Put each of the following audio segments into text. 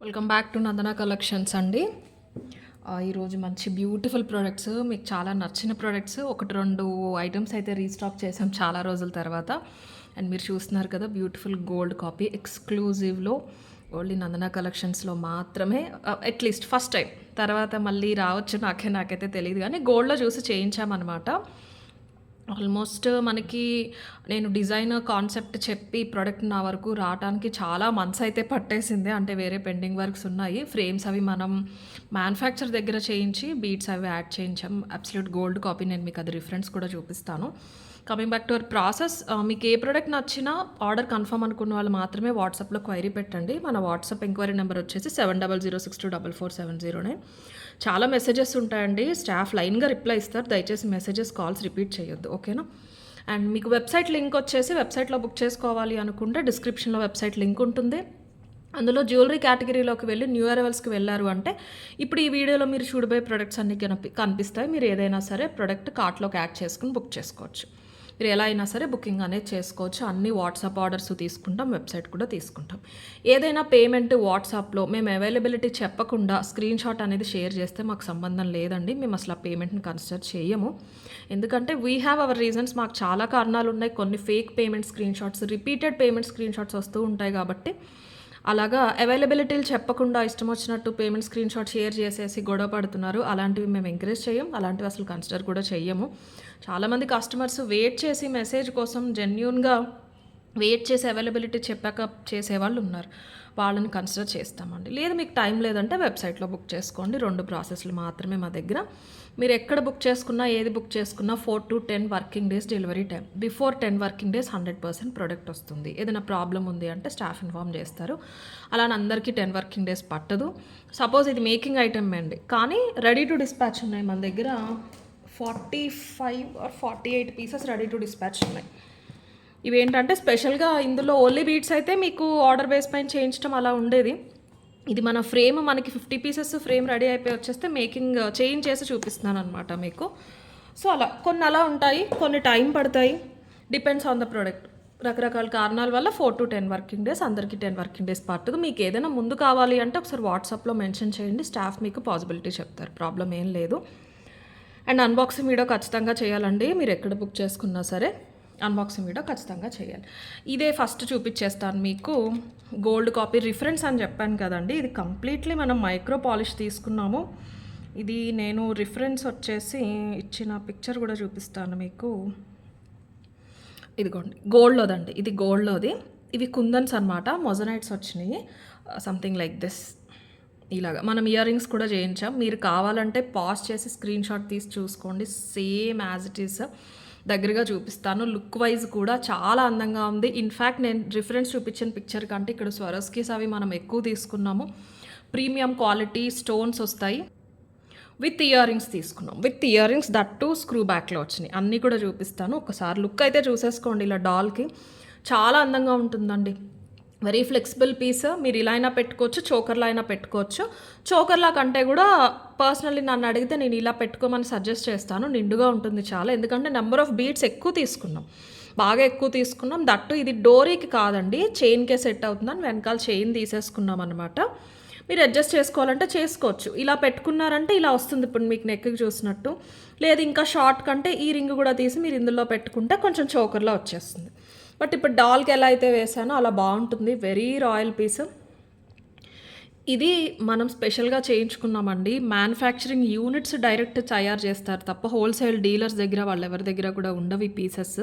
Welcome back to Nandana collections అండి. ఈరోజు మంచి బ్యూటిఫుల్ ప్రోడక్ట్స్, మీకు చాలా నచ్చిన ప్రోడక్ట్స్ ఒకటి రెండు ఐటమ్స్ అయితే రీస్టాక్ చేసాం చాలా రోజుల తర్వాత. అండ్ మీరు చూస్తున్నారు కదా, బ్యూటిఫుల్ గోల్డ్ కాపీ ఎక్స్క్లూజివ్లో ఓన్లీ నందన కలెక్షన్స్లో మాత్రమే, అట్లీస్ట్ ఫస్ట్ టైం. తర్వాత మళ్ళీ రావచ్చు, నాకైతే తెలియదు, కానీ గోల్డ్లో చూసి చేయించామన్నమాట. ఆల్మోస్ట్ మనకి నేను డిజైన్ కాన్సెప్ట్ చెప్పి ప్రోడక్ట్ నా వరకు రావడానికి చాలా మంత్స్ అయితే పట్టేసింది. అంటే వేరే పెండింగ్ వర్క్స్ ఉన్నాయి. ఫ్రేమ్స్ అవి మనం మ్యానుఫ్యాక్చర్ దగ్గర చేయించి బీడ్స్ అవి యాడ్ చేయించాం. Absolute gold copy. నేను మీకు అది రిఫరెన్స్ కూడా చూపిస్తాను. Coming back to our process, మీకు ఏ ప్రోడక్ట్ నచ్చినా ఆర్డర్ కన్ఫర్మ్ అనుకున్న వాళ్ళు మాత్రమే వాట్సాప్లో క్వైరీ పెట్టండి. మన వాట్సాప్ ఎంక్వైరీ నెంబర్ వచ్చేసి 7006244709. చాలా మెసేజెస్ ఉంటాయండి, స్టాఫ్ లైన్గా రిప్లై ఇస్తారు. దయచేసి మెసేజెస్, కాల్స్ రిపీట్ చేయొద్దు, ఓకేనా? అండ్ మీకు వెబ్సైట్ లింక్ వచ్చేసి, వెబ్సైట్లో బుక్ చేసుకోవాలి అనుకుంటే డిస్క్రిప్షన్లో వెబ్సైట్ లింక్ ఉంటుంది. అందులో జ్యువెలరీ కేటగిరీలోకి వెళ్ళి న్యూ అరైవల్స్కి వెళ్ళారు అంటే ఇప్పుడు ఈ వీడియోలో మీరు చూడబోయే ప్రొడక్ట్స్ అన్నీ కనిపిస్తాయి. మీరు ఏదైనా సరే ప్రొడక్ట్ కార్ట్లోకి యాడ్ చేసుకుని బుక్ చేసుకోవచ్చు. మీరు ఎలా అయినా సరే బుకింగ్ అనేది చేసుకోవచ్చు. అన్ని వాట్సాప్ ఆర్డర్స్ తీసుకుంటాం, వెబ్సైట్ కూడా తీసుకుంటాం. ఏదైనా పేమెంట్ వాట్సాప్లో మేము అవైలబిలిటీ చెప్పకుండా స్క్రీన్ షాట్ అనేది షేర్ చేస్తే మాకు సంబంధం లేదండి. మేము అసలు ఆ పేమెంట్ని కన్సిడర్ చేయము. ఎందుకంటే వీ హ్యావ్ అవర్ రీజన్స్. మాకు చాలా కారణాలు ఉన్నాయి. కొన్ని fake payment screen shots, repeated payment screen shots వస్తూ ఉంటాయి. కాబట్టి అలాగా అవైలబిలిటీలు చెప్పకుండా ఇష్టం వచ్చినట్టు పేమెంట్ స్క్రీన్ షాట్ షేర్ చేసేసి గొడవ పడుతున్నారు. అలాంటివి మేము ఎంకరేజ్ చేయం. అలాంటివి అసలు కన్సిడర్ కూడా చెయ్యము. చాలామంది కస్టమర్స్ వెయిట్ చేసి మెసేజ్ కోసం జెన్యూన్గా వెయిట్ చేసి అవైలబిలిటీ చెప్పాక చేసేవాళ్ళు ఉన్నారు. వాళ్ళని కన్సిడర్ చేస్తామండి. లేదు మీకు టైం లేదంటే వెబ్సైట్లో బుక్ చేసుకోండి. 2 ప్రాసెస్లు మాత్రమే మా దగ్గర. మీరు ఎక్కడ బుక్ చేసుకున్నా, ఏది బుక్ చేసుకున్నా 4 to 10 working days delivery time. Before 10 working days 100% product వస్తుంది. ఏదైనా ప్రాబ్లం ఉంది అంటే స్టాఫ్ ఇన్ఫామ్ చేస్తారు. అలా అందరికీ 10 వర్కింగ్ డేస్ పట్టదు. సపోజ్ ఇది మేకింగ్ ఐటమ్ అండి, కానీ రెడీ టు డిస్పాచ్ ఉన్నాయి మన దగ్గర. 45 or 48 pieces ready to dispatch ఉన్నాయి. ఇవేంటంటే స్పెషల్గా ఇందులో ఓన్లీ బీడ్స్ అయితే మీకు ఆర్డర్ బేస్ పైన చేయించడం అలా ఉండేది. ఇది మన ఫ్రేమ్, మనకి 50 పీసెస్ ఫ్రేమ్ రెడీ అయిపోయి వచ్చేస్తే మేకింగ్ చేయించేసి చూపిస్తున్నాను అనమాట మీకు. సో అలా కొన్ని అలా ఉంటాయి, కొన్ని టైం పడతాయి. Depends on the product. రకరకాల కారణాల వల్ల 4 to 10 వర్కింగ్ డేస్, అందరికీ 10 వర్కింగ్ డేస్ పడుతుంది. మీకు ఏదైనా ముందు కావాలి అంటే ఒకసారి వాట్సాప్లో మెన్షన్ చేయండి. స్టాఫ్ మీకు పాసిబిలిటీ చెప్తారు, ప్రాబ్లం ఏం లేదు. అండ్ అన్బాక్సింగ్ వీడియో ఖచ్చితంగా చేయాలండి. మీరు ఎక్కడ బుక్ చేసుకున్నా సరే అన్బాక్సింగ్ వీడియో ఖచ్చితంగా చేయాలి. ఇదే ఫస్ట్ చూపించేస్తాను మీకు. గోల్డ్ కాపీ రిఫరెన్స్ అని చెప్పాను కదండి, ఇది కంప్లీట్లీ మనం మైక్రో పాలిష్ తీసుకున్నాము. ఇది నేను రిఫరెన్స్ వచ్చేసి ఇచ్చిన పిక్చర్ కూడా చూపిస్తాను మీకు. ఇదిగోండి, గోల్డ్లోదండి, ఇది గోల్డ్లోది. ఇవి కుందన్స్ అనమాట, మొజనైట్స్ వచ్చినాయి, సంథింగ్ లైక్ దిస్. ఇలాగా మనం ఇయర్ రింగ్స్ కూడా చేయించాం. మీరు కావాలంటే పాజ్ చేసి స్క్రీన్ షాట్ తీసి చూసుకోండి. సేమ్ యాజ్ ఇట్ ఈస్ దగ్గరగా చూపిస్తాను. లుక్ వైజ్ కూడా చాలా అందంగా ఉంది. ఇన్ఫ్యాక్ట్ నేను రిఫరెన్స్ చూపించిన పిక్చర్ కంటే ఇక్కడ స్వరోస్కీస్ అవి మనం ఎక్కువ తీసుకున్నాము. ప్రీమియం క్వాలిటీ స్టోన్స్ వస్తాయి. విత్ ఇయర్ రింగ్స్ తీసుకున్నాం. With earrings that screw బ్యాక్లో వచ్చినాయి. అన్నీ కూడా చూపిస్తాను. ఒకసారి లుక్ అయితే చూసేసుకోండి. ఇలా డాల్కి చాలా అందంగా ఉంటుందండి. Very flexible piece. మీరు ఇలా అయినా పెట్టుకోవచ్చు, చోకర్లా అయినా పెట్టుకోవచ్చు. చోకర్లా కంటే కూడా పర్సనల్లీ నన్ను అడిగితే నేను ఇలా పెట్టుకోమని సజెస్ట్ చేస్తాను. నిండుగా ఉంటుంది చాలా. ఎందుకంటే నెంబర్ ఆఫ్ బీడ్స్ ఎక్కువ తీసుకున్నాం, బాగా ఎక్కువ తీసుకున్నాం. దట్టు ఇది డోరీకి కాదండి, చైన్కే సెట్ అవుతుందని వెనకాల చైన్ తీసేసుకున్నాం అనమాట. మీరు అడ్జస్ట్ చేసుకోవాలంటే చేసుకోవచ్చు. ఇలా పెట్టుకున్నారంటే ఇలా వస్తుంది. ఇప్పుడు మీకు నెక్కి చూసినట్టు. లేదు ఇంకా షార్ట్ కంటే ఈ రింగ్ కూడా తీసి మీరు ఇందులో పెట్టుకుంటే కొంచెం చోకర్లా వచ్చేస్తుంది. బట్ ఇప్పుడు డాల్కి ఎలా అయితే వేసానో అలా బాగుంటుంది. Very royal piece. ఇది మనం స్పెషల్గా చేయించుకున్నామండి. మ్యానుఫ్యాక్చరింగ్ యూనిట్స్ డైరెక్ట్ తయారు చేస్తారు తప్ప హోల్సేల్ డీలర్స్ దగ్గర, వాళ్ళు ఎవరి దగ్గర కూడా ఉండవు ఈ పీసెస్.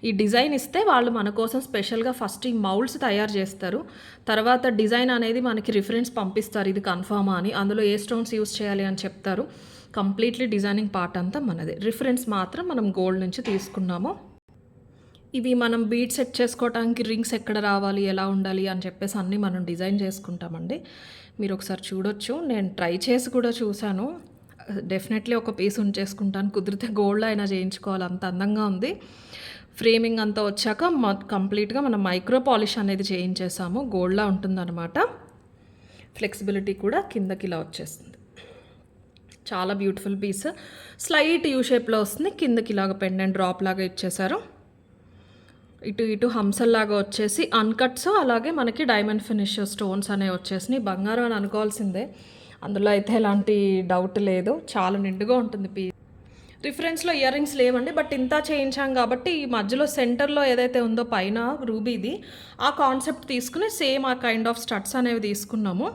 ఈ డిజైన్ ఇస్తే వాళ్ళు మన కోసం స్పెషల్గా ఫస్ట్ ఈ మౌల్డ్స్ తయారు చేస్తారు. తర్వాత డిజైన్ అనేది మనకి రిఫరెన్స్ పంపిస్తారు, ఇది కన్ఫర్మా అని. అందులో ఏ స్టోన్స్ యూస్ చేయాలి అని చెప్తారు. కంప్లీట్లీ డిజైనింగ్ పార్ట్ అంతా మనదే. రిఫరెన్స్ మాత్రం మనం గోల్డ్ నుంచి తీసుకున్నాము. ఇవి మనం బీట్ సెట్ చేసుకోవడానికి రింగ్స్ ఎక్కడ రావాలి, ఎలా ఉండాలి అని చెప్పేసి అన్నీ మనం డిజైన్ చేసుకుంటామండి. మీరు ఒకసారి చూడొచ్చు. నేను ట్రై చేసి కూడా చూశాను. డెఫినెట్లీ ఒక పీస్ ఉంచేసుకుంటాను. కుదిరితే గోల్డ్ అయినా చేయించుకోవాలి, అంత అందంగా ఉంది. ఫ్రేమింగ్ అంతా వచ్చాక కంప్లీట్గా మనం మైక్రో పాలిష్ అనేది చేయించేసాము. గోల్డ్లా ఉంటుందన్నమాట. ఫ్లెక్సిబిలిటీ కూడా కిందకి ఇలా వచ్చేస్తుంది. చాలా బ్యూటిఫుల్ పీస్. స్లైట్ యూ షేప్లో వస్తుంది. కిందకి ఇలాగ పెండెంట్ డ్రాప్ లాగా ఇచ్చేసారు. ఇటు ఇటు హంసల్లాగా వచ్చేసి అన్కట్స్, అలాగే మనకి డైమండ్ ఫినిష్ స్టోన్స్ అనేవి వచ్చేసినాయి. బంగారం అని అనుకోవాల్సిందే, అందులో అయితే ఎలాంటి డౌట్ లేదు. చాలా నిండుగా ఉంటుంది పీస్. రిఫరెన్స్లో ఇయర్ రింగ్స్ లేవండి, బట్ ఇంత చేయించాం కాబట్టి ఈ మధ్యలో సెంటర్లో ఏదైతే ఉందో పైన రూబీది ఆ కాన్సెప్ట్ తీసుకుని సేమ్ ఆ కైండ్ ఆఫ్ స్టడ్స్ అనేవి తీసుకున్నాము.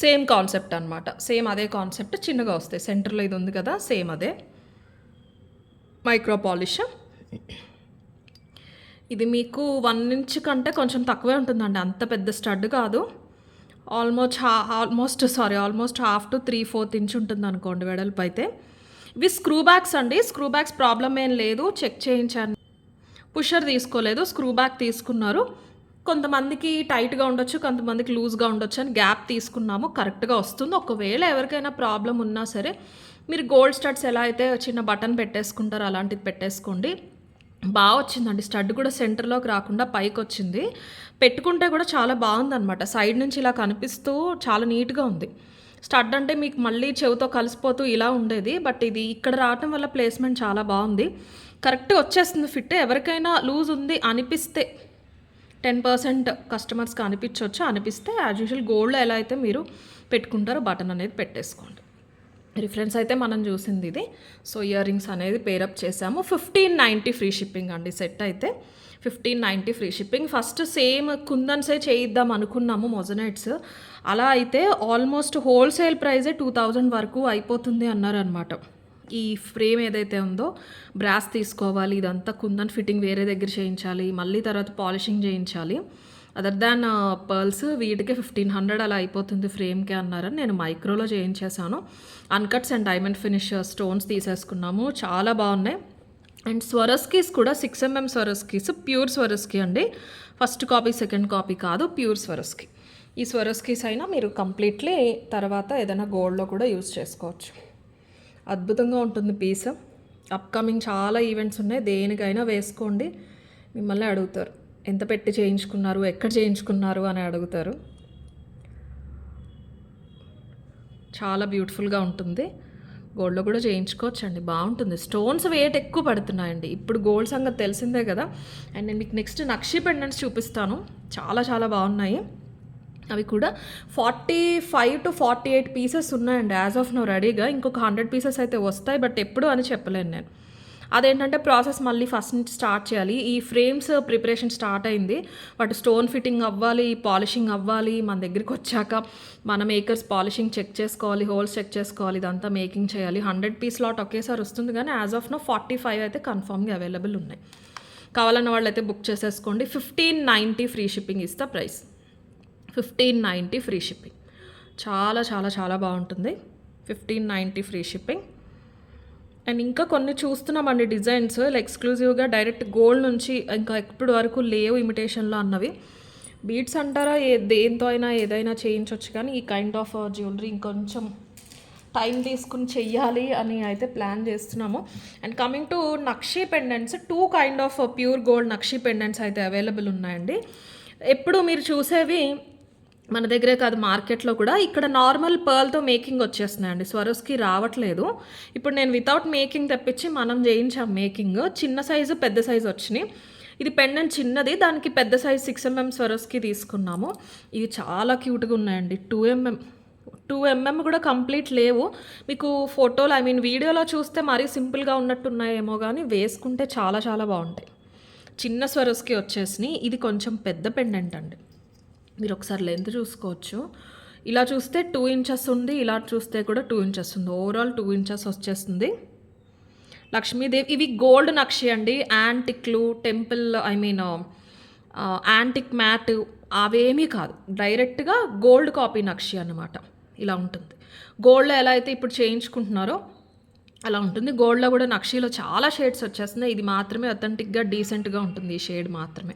సేమ్ కాన్సెప్ట్ అనమాట, సేమ్ అదే కాన్సెప్ట్, చిన్నగా వస్తాయి. సెంటర్లో ఇది ఉంది కదా, సేమ్ అదే మైక్రో పాలిష్. ఇది మీకు 1 ఇంచ్ కంటే కొంచెం తక్కువే ఉంటుందండి, అంత పెద్ద స్టడ్ కాదు. ఆల్మోస్ట్ 1/2 to 3/4 ఇంచ్ ఉంటుంది అనుకోండి వెడల్పు అయితే. ఇవి స్క్రూ బ్యాగ్స్ అండి, స్క్రూ బ్యాగ్స్ ప్రాబ్లం ఏం లేదు, చెక్ చేయించాను. పుషర్ తీసుకోలేదు, స్క్రూ బ్యాగ్ తీసుకున్నారు. కొంతమందికి టైట్గా ఉండొచ్చు, కొంతమందికి లూజ్గా ఉండొచ్చు అని గ్యాప్ తీసుకున్నాము, కరెక్ట్గా వస్తుంది. ఒకవేళ ఎవరికైనా ప్రాబ్లం ఉన్నా సరే మీరు గోల్డ్ స్టడ్స్ ఎలా అయితే చిన్న బటన్ పెట్టేసుకుంటారో అలాంటిది పెట్టేసుకోండి. బాగా వచ్చిందండి, స్టడ్ కూడా సెంటర్లోకి రాకుండా పైకి వచ్చింది. పెట్టుకుంటే కూడా చాలా బాగుందన్నమాట, సైడ్ నుంచి ఇలా కనిపిస్తూ చాలా నీట్గా ఉంది. స్టడ్ అంటే మీకు మళ్ళీ చెవితో కలిసిపోతూ ఇలా ఉండేది, బట్ ఇది ఇక్కడ రావటం వల్ల ప్లేస్మెంట్ చాలా బాగుంది, కరెక్ట్గా వచ్చేస్తుంది ఫిట్. ఎవరికైనా లూజ్ ఉంది అనిపిస్తే 10% కస్టమర్స్కి అనిపించవచ్చు, అనిపిస్తే యాజ్ యూజువల్ గోల్డ్లో ఎలా అయితే మీరు పెట్టుకుంటారో బటన్ అనేది పెట్టేసుకోండి. రిఫరెన్స్ అయితే మనం చూసింది ఇది. సో ఇయర్ రింగ్స్ అనేది పేరప్ చేసాము. 1590 ఫ్రీ షిప్పింగ్ అండి, సెట్ అయితే 1590 ఫ్రీ షిప్పింగ్. ఫస్ట్ సేమ్ కుందన్సే చేయిద్దాం అనుకున్నాము మొజనైట్స్, అలా అయితే ఆల్మోస్ట్ హోల్సేల్ ప్రైజే 2000 వరకు అయిపోతుంది అన్నారనమాట. ఈ ఫ్రేమ్ ఏదైతే ఉందో బ్రాస్ తీసుకోవాలి, ఇదంతా కుందన్ ఫిట్టింగ్ వేరే దగ్గర చేయించాలి, మళ్ళీ తర్వాత పాలిషింగ్ చేయించాలి. అదర్ దాన్ పర్ల్స్ వీటికి 1500 అలా అయిపోతుంది ఫ్రేమ్కే అన్నారని నేను మైక్రోలో చేయించేసాను. Uncuts and diamond finish stones తీసేసుకున్నాము, చాలా బాగున్నాయి. అండ్ స్వరస్కీస్ కూడా 6mm స్వరస్కీస్, ప్యూర్ స్వరస్కీ అండి, ఫస్ట్ కాపీ సెకండ్ కాపీ కాదు, ప్యూర్ స్వరస్కీ. ఈ స్వరస్కీస్ అయినా మీరు కంప్లీట్లీ తర్వాత ఏదైనా గోల్డ్లో కూడా యూజ్ చేసుకోవచ్చు. అద్భుతంగా ఉంటుంది పీస్. అప్కమింగ్ చాలా ఈవెంట్స్ ఉన్నాయి, దేనికైనా వేసుకోండి. మిమ్మల్ని అడుగుతారు ఎంత పెట్టి చేయించుకున్నారు, ఎక్కడ చేయించుకున్నారు అని అడుగుతారు. చాలా బ్యూటిఫుల్గా ఉంటుంది, గోల్డ్లో కూడా చేయించుకోవచ్చండి, బాగుంటుంది. స్టోన్స్ వెయిట్ ఎక్కువ పడుతున్నాయండి ఇప్పుడు, గోల్డ్ సంగతి తెలిసిందే కదా. అండ్ నేను మీకు నెక్స్ట్ నక్షి పెండెంట్స్ చూపిస్తాను, చాలా చాలా బాగున్నాయి. అవి కూడా 45 to 48 పీసెస్ ఉన్నాయండి యాజ్ ఆఫ్ నో రెడీగా. ఇంకొక 100 పీసెస్ అయితే వస్తాయి, బట్ ఎప్పుడు అని చెప్పలేను నేను. అదేంటంటే ప్రాసెస్ మళ్ళీ ఫస్ట్ నుంచి స్టార్ట్ చేయాలి. ఈ ఫ్రేమ్స్ ప్రిపరేషన్ స్టార్ట్ అయింది, వాటి స్టోన్ ఫిట్టింగ్ అవ్వాలి, పాలిషింగ్ అవ్వాలి. మన దగ్గరికి వచ్చాక మన మేకర్స్ పాలిషింగ్ చెక్ చేసుకోవాలి, హోల్స్ చెక్ చేసుకోవాలి, ఇదంతా మేకింగ్ చేయాలి. 100 పీస్ లాట్ ఒకేసారి వస్తుంది, కానీ యాజ్ ఆఫ్ నో 45 అయితే కన్ఫామ్గా అవైలబుల్ ఉన్నాయి. కావాలన్న వాళ్ళు అయితే బుక్ చేసేసుకోండి. 1590 ఫ్రీ షిప్పింగ్ ఇస్తా ప్రైస్, 1590 ఫ్రీ షిప్పింగ్. చాలా చాలా చాలా బాగుంటుంది, 1590 ఫ్రీ షిప్పింగ్. అండ్ ఇంకా కొన్ని చూస్తున్నామండి డిజైన్స్, ఎక్స్క్లూజివ్గా డైరెక్ట్ గోల్డ్ నుంచి ఇంకా ఎప్పటి వరకు లేవు ఇమిటేషన్లో అన్నవి. బీడ్స్ అంటారా, దేంతో అయినా ఏదైనా చేయించవచ్చు, కానీ ఈ కైండ్ ఆఫ్ జ్యువెలరీ ఇంకొంచెం టైం తీసుకుని చెయ్యాలి అని అయితే ప్లాన్ చేస్తున్నాము. And coming to nakshi pendants, 2 kind of pure gold nakshi pendants అయితే అవైలబుల్ ఉన్నాయండి. ఎప్పుడు మీరు చూసేవి మన దగ్గరే కాదు, మార్కెట్లో కూడా ఇక్కడ నార్మల్ పర్ల్తో మేకింగ్ వచ్చేస్తున్నాయండి, స్వరోస్కి రావట్లేదు. ఇప్పుడు నేను వితౌట్ మేకింగ్ తెప్పించి మనం చేయించాం మేకింగ్, చిన్న సైజు పెద్ద సైజు వచ్చినాయి. ఇది పెండెంట్ చిన్నది, దానికి పెద్ద సైజు 6mm స్వరోస్కి తీసుకున్నాము. ఇవి చాలా క్యూట్గా ఉన్నాయండి, 2mm కూడా కంప్లీట్ లేవు. మీకు ఫోటోలో వీడియోలో చూస్తే మరీ సింపుల్గా ఉన్నట్టున్నాయేమో, కానీ వేసుకుంటే చాలా చాలా బాగుంటాయి. చిన్న స్వరోస్కి వచ్చేసినాయి. ఇది కొంచెం పెద్ద పెండెంట్ అండి, మీరు ఒకసారి లెంత్ చూసుకోవచ్చు. ఇలా చూస్తే 2 ఇంచెస్ ఉంది, ఇలా చూస్తే కూడా 2 ఇంచెస్ ఉంది, ఓవరాల్ 2 ఇంచెస్ వచ్చేస్తుంది. లక్ష్మీదేవి, ఇవి గోల్డ్ నక్షి అండి, యాంటిక్లు టెంపుల్ యాంటిక్ మ్యాట్ అవేమీ కాదు, డైరెక్ట్గా గోల్డ్ కాపీ నక్షి అన్నమాట. ఇలా ఉంటుంది, గోల్డ్లో ఎలా అయితే ఇప్పుడు చేయించుకుంటున్నారో అలా ఉంటుంది. గోల్డ్లో కూడా నక్షిలో చాలా షేడ్స్ వచ్చేస్తున్నాయి, ఇది మాత్రమే అథెంటిక్గా డీసెంట్గా ఉంటుంది, ఈ షేడ్ మాత్రమే.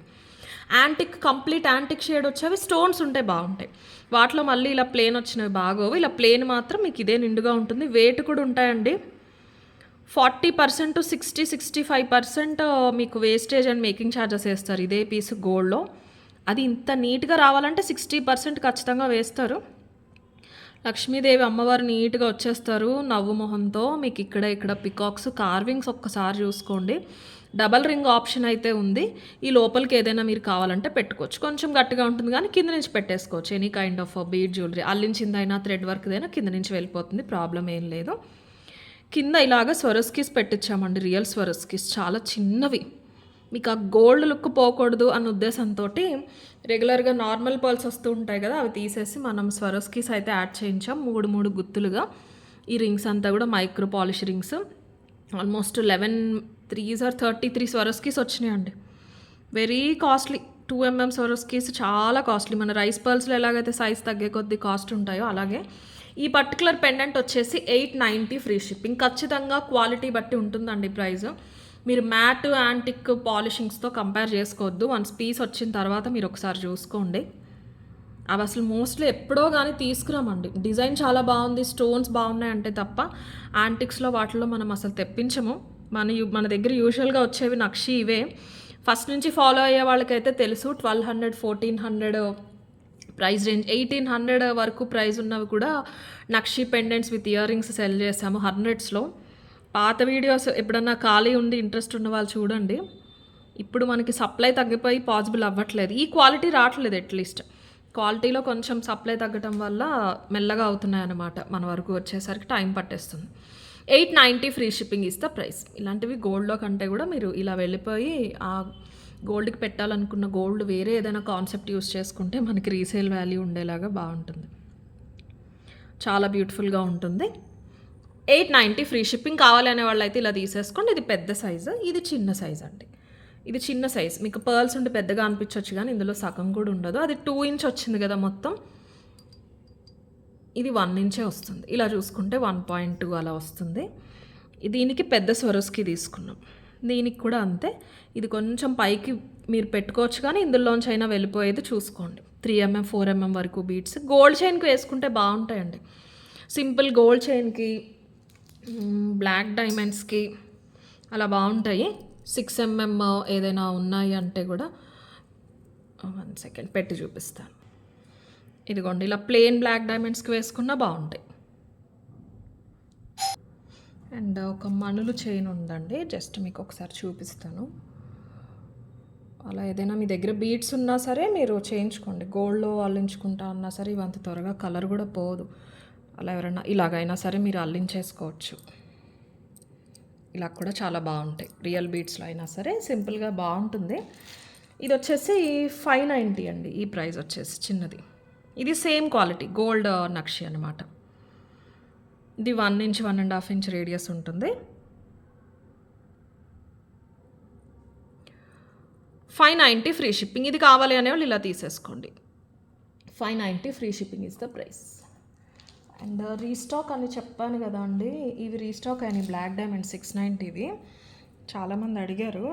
యాంటిక్, కంప్లీట్ యాంటిక్ షేడ్ వచ్చేవి స్టోన్స్ ఉంటాయి, బాగుంటాయి. వాటిలో మళ్ళీ ఇలా ప్లేన్ వచ్చినవి బాగోవు, ఇలా ప్లేన్ మాత్రం మీకు ఇదే నిండుగా ఉంటుంది. వెయిట్ కూడా ఉంటాయండి, 40% to 60-65% మీకు వేస్టేజ్ అండ్ మేకింగ్ ఛార్జెస్ వేస్తారు ఇదే పీస్ గోల్డ్లో. అది ఇంత నీట్గా రావాలంటే 60% ఖచ్చితంగా వేస్తారు. లక్ష్మీదేవి అమ్మవారు నీట్గా వచ్చేస్తారు నవ్వు మొహంతో. మీకు ఇక్కడ పికాక్స్ కార్వింగ్స్ ఒక్కసారి చూసుకోండి, డబల్ రింగ్ ఆప్షన్ అయితే ఉంది. ఈ లోపలికి ఏదైనా మీరు కావాలంటే పెట్టుకోవచ్చు. కొంచెం గట్టిగా ఉంటుంది కానీ కింద నుంచి పెట్టేసుకోవచ్చు. Any kind of bead jewellery అల్లించిందైనా థ్రెడ్ వర్క్దైనా కింద నుంచి వెళ్ళిపోతుంది, ప్రాబ్లం ఏం లేదు. కింద ఇలాగ స్వరస్కీస్ పెట్టించామండి, రియల్ స్వరస్కీస్ చాలా చిన్నవి. మీకు ఆ గోల్డ్ లుక్ పోకూడదు అన్న ఉద్దేశంతో రెగ్యులర్గా నార్మల్ పర్ల్స్ వస్తూ ఉంటాయి కదా, అవి తీసేసి మనం స్వరస్కీస్ అయితే యాడ్ చేయించాం 3 గుత్తులుగా. ఈ రింగ్స్ అంతా కూడా micro polish rings. Almost 11 3s or 33 Swarovskis వచ్చినాయండి. Very costly. 2mm స్వరస్కీస్ చాలా కాస్ట్లీ. మన రైస్ పర్ల్స్లో ఎలాగైతే సైజ్ తగ్గే కొద్దీ కాస్ట్ ఉంటాయో అలాగే ఈ పర్టికులర్ పెండెంట్ వచ్చేసి 890 ఫ్రీ షిప్పింగ్. ఖచ్చితంగా క్వాలిటీ బట్టి ఉంటుందండి ప్రైస్. మీరు మ్యాట్ యాంటిక్ పాలిషింగ్స్తో కంపేర్ చేసుకోవద్దు. వన్స్ పీస్ వచ్చిన తర్వాత మీరు ఒకసారి చూసుకోండి. అవి అసలు మోస్ట్లీ ఎప్పుడో కానీ తీసుకురామండి. డిజైన్ చాలా బాగుంది, స్టోన్స్ బాగున్నాయి అంటే తప్ప యాంటిక్స్లో వాటిలో మనం అసలు తెప్పించము. మన దగ్గర యూజువల్గా వచ్చేవి నక్షి ఇవే. ఫస్ట్ నుంచి ఫాలో అయ్యే వాళ్ళకైతే తెలుసు 1200 1400 ప్రైస్ రేంజ్, 1800 వరకు ప్రైస్ ఉన్నవి కూడా నక్షి pendants with earrings sell చేసాము 100స్లో. పాత వీడియోస్ ఎప్పుడన్నా ఖాళీ ఉండి ఇంట్రెస్ట్ ఉన్న వాళ్ళు చూడండి. ఇప్పుడు మనకి సప్లై తగ్గిపోయి పాసిబుల్ అవ్వట్లేదు, ఈ క్వాలిటీ రావట్లేదు. అట్లీస్ట్ క్వాలిటీలో కొంచెం సప్లై తగ్గటం వల్ల మెల్లగా అవుతున్నాయి అన్నమాట. మన వరకు వచ్చేసరికి టైం పట్టేస్తుంది. 890 ఫ్రీ షిప్పింగ్ ఇస్తా ప్రైస్. ఇలాంటివి గోల్డ్లో కంటే కూడా మీరు ఇలా వెళ్ళిపోయి ఆ గోల్డ్కి పెట్టాలనుకున్న గోల్డ్ వేరే ఏదైనా కాన్సెప్ట్ యూస్ చేసుకుంటే మనకి రీసేల్ వాల్యూ ఉండేలాగా బాగుంటుంది. చాలా బ్యూటిఫుల్గా ఉంటుంది. 890 ఫ్రీ షిప్పింగ్. కావాలి అనే వాళ్ళు అయితే ఇలా తీసేసుకోండి. ఇది పెద్ద సైజు, ఇది చిన్న సైజ్ అండి. ఇది చిన్న సైజ్. మీకు పర్ల్స్ ఉంటే పెద్దగా అనిపించవచ్చు కానీ ఇందులో సగం కూడా ఉండదు. అది 2 ఇంచ్ వచ్చింది కదా మొత్తం, ఇది 1 ఇంచే వస్తుంది. ఇలా చూసుకుంటే 1.2 అలా వస్తుంది. దీనికి పెద్ద స్వరస్కి తీసుకున్నాం. దీనికి కూడా అంతే. ఇది కొంచెం పైకి మీరు పెట్టుకోవచ్చు కానీ ఇందులోంచి అయినా వెళ్ళిపోయేది చూసుకోండి. 3mm 4mm వరకు బీడ్స్ గోల్డ్ చైన్కి వేసుకుంటే బాగుంటాయండి. సింపుల్ గోల్డ్ చైన్కి, బ్లాక్ డైమండ్స్కి అలా బాగుంటాయి. 6mm ఏదైనా ఉన్నాయి అంటే కూడా 1 సెకండ్ పెట్టి చూపిస్తాను. ఇదిగోండి ఇలా ప్లెయిన్ బ్లాక్ డైమండ్స్కి వేసుకున్నా బాగుంటాయి. అండ్ ఒక మణులు చైన్ ఉందండి, జస్ట్ మీకు ఒకసారి చూపిస్తాను. అలా ఏదైనా మీ దగ్గర బీడ్స్ ఉన్నా సరే మీరు చేయించుకోండి. గోల్డ్లో అల్లించుకుంటా అన్నా సరే ఇవంత త్వరగా కలర్ కూడా పోదు. అలా ఎవరైనా ఇలాగైనా సరే మీరు అల్లించేసుకోవచ్చు. ఇలా కూడా చాలా బాగుంటాయి. రియల్ బీడ్స్లో అయినా సరే సింపుల్గా బాగుంటుంది. ఇది వచ్చేసి 590 అండి. ఈ ప్రైస్ వచ్చేసి చిన్నది. ఇది సేమ్ క్వాలిటీ గోల్డ్ నక్షి అనమాట. ఇది 1 ఇంచ్ 1.5 ఇంచ్ రేడియస్ ఉంటుంది. 590 ఫ్రీ షిప్పింగ్. ఇది కావాలి అనేవాళ్ళు ఇలా తీసేసుకోండి. 590 free shipping is the price. And restock అని చెప్పాను కదా అండి, ఇవి రీస్టాక్ అయినాయి బ్లాక్ డైమండ్ 690వి. చాలామంది అడిగారు,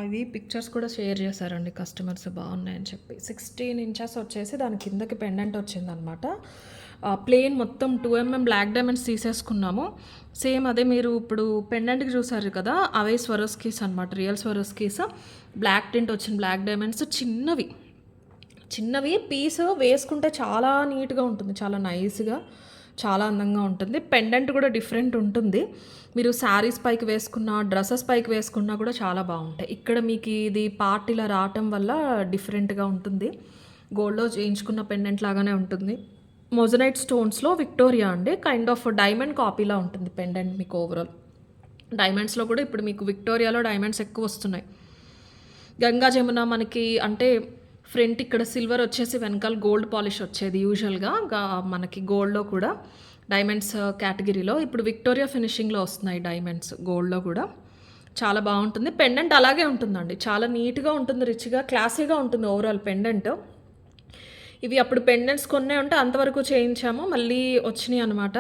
అవి పిక్చర్స్ కూడా షేర్ చేశారండి కస్టమర్స్, బాగున్నాయని చెప్పి. 16 ఇంచెస్ వచ్చేసి దాని కిందకి పెండెంట్ వచ్చిందనమాట. ప్లెయిన్ మొత్తం 2mm బ్లాక్ డైమండ్స్ తీసేసుకున్నాము. సేమ్ అదే మీరు ఇప్పుడు పెండెంట్కి చూసారు కదా, అవే స్వరస్కీస్ అనమాట, రియల్ స్వరస్కీస్. బ్లాక్ టింట్ వచ్చిన బ్లాక్ డైమండ్స్ చిన్నవి పీస్ వేసుకుంటే చాలా నీట్గా ఉంటుంది, చాలా నైస్గా, చాలా అందంగా ఉంటుంది. పెండెంట్ కూడా డిఫరెంట్ ఉంటుంది. మీరు శారీస్ పైకి వేసుకున్నా, డ్రెస్సెస్ పైకి వేసుకున్నా కూడా చాలా బాగుంటాయి. ఇక్కడ మీకు ఇది పార్టీలా రావటం వల్ల డిఫరెంట్గా ఉంటుంది. గోల్డ్లో చేయించుకున్న పెండెంట్ లాగానే ఉంటుంది. మొజనైట్ స్టోన్స్లో విక్టోరియా అండి, కైండ్ ఆఫ్ డైమండ్ కాపీలా ఉంటుంది పెండెంట్ మీకు ఓవరాల్. డైమండ్స్లో కూడా ఇప్పుడు మీకు విక్టోరియాలో డైమండ్స్ ఎక్కువ వస్తున్నాయి. గంగా జమున మనకి అంటే ఫ్రంట్ ఇక్కడ సిల్వర్ వచ్చేసి వెనకాల గోల్డ్ పాలిష్ వచ్చేది యూజువల్గా మనకి గోల్డ్లో కూడా డైమండ్స్ కేటగిరీలో. ఇప్పుడు విక్టోరియా ఫినిషింగ్లో వస్తున్నాయి డైమండ్స్ గోల్డ్లో కూడా. చాలా బాగుంటుంది. పెండెంట్ అలాగే ఉంటుందండి, చాలా నీట్గా ఉంటుంది, రిచ్గా, క్లాసీగా ఉంటుంది ఓవరాల్ పెండెంట్. ఇవి అప్పుడు పెండెంట్స్ కొన్నే ఉంటే అంతవరకు చేయించాము, మళ్ళీ వచ్చినాయి అనమాట.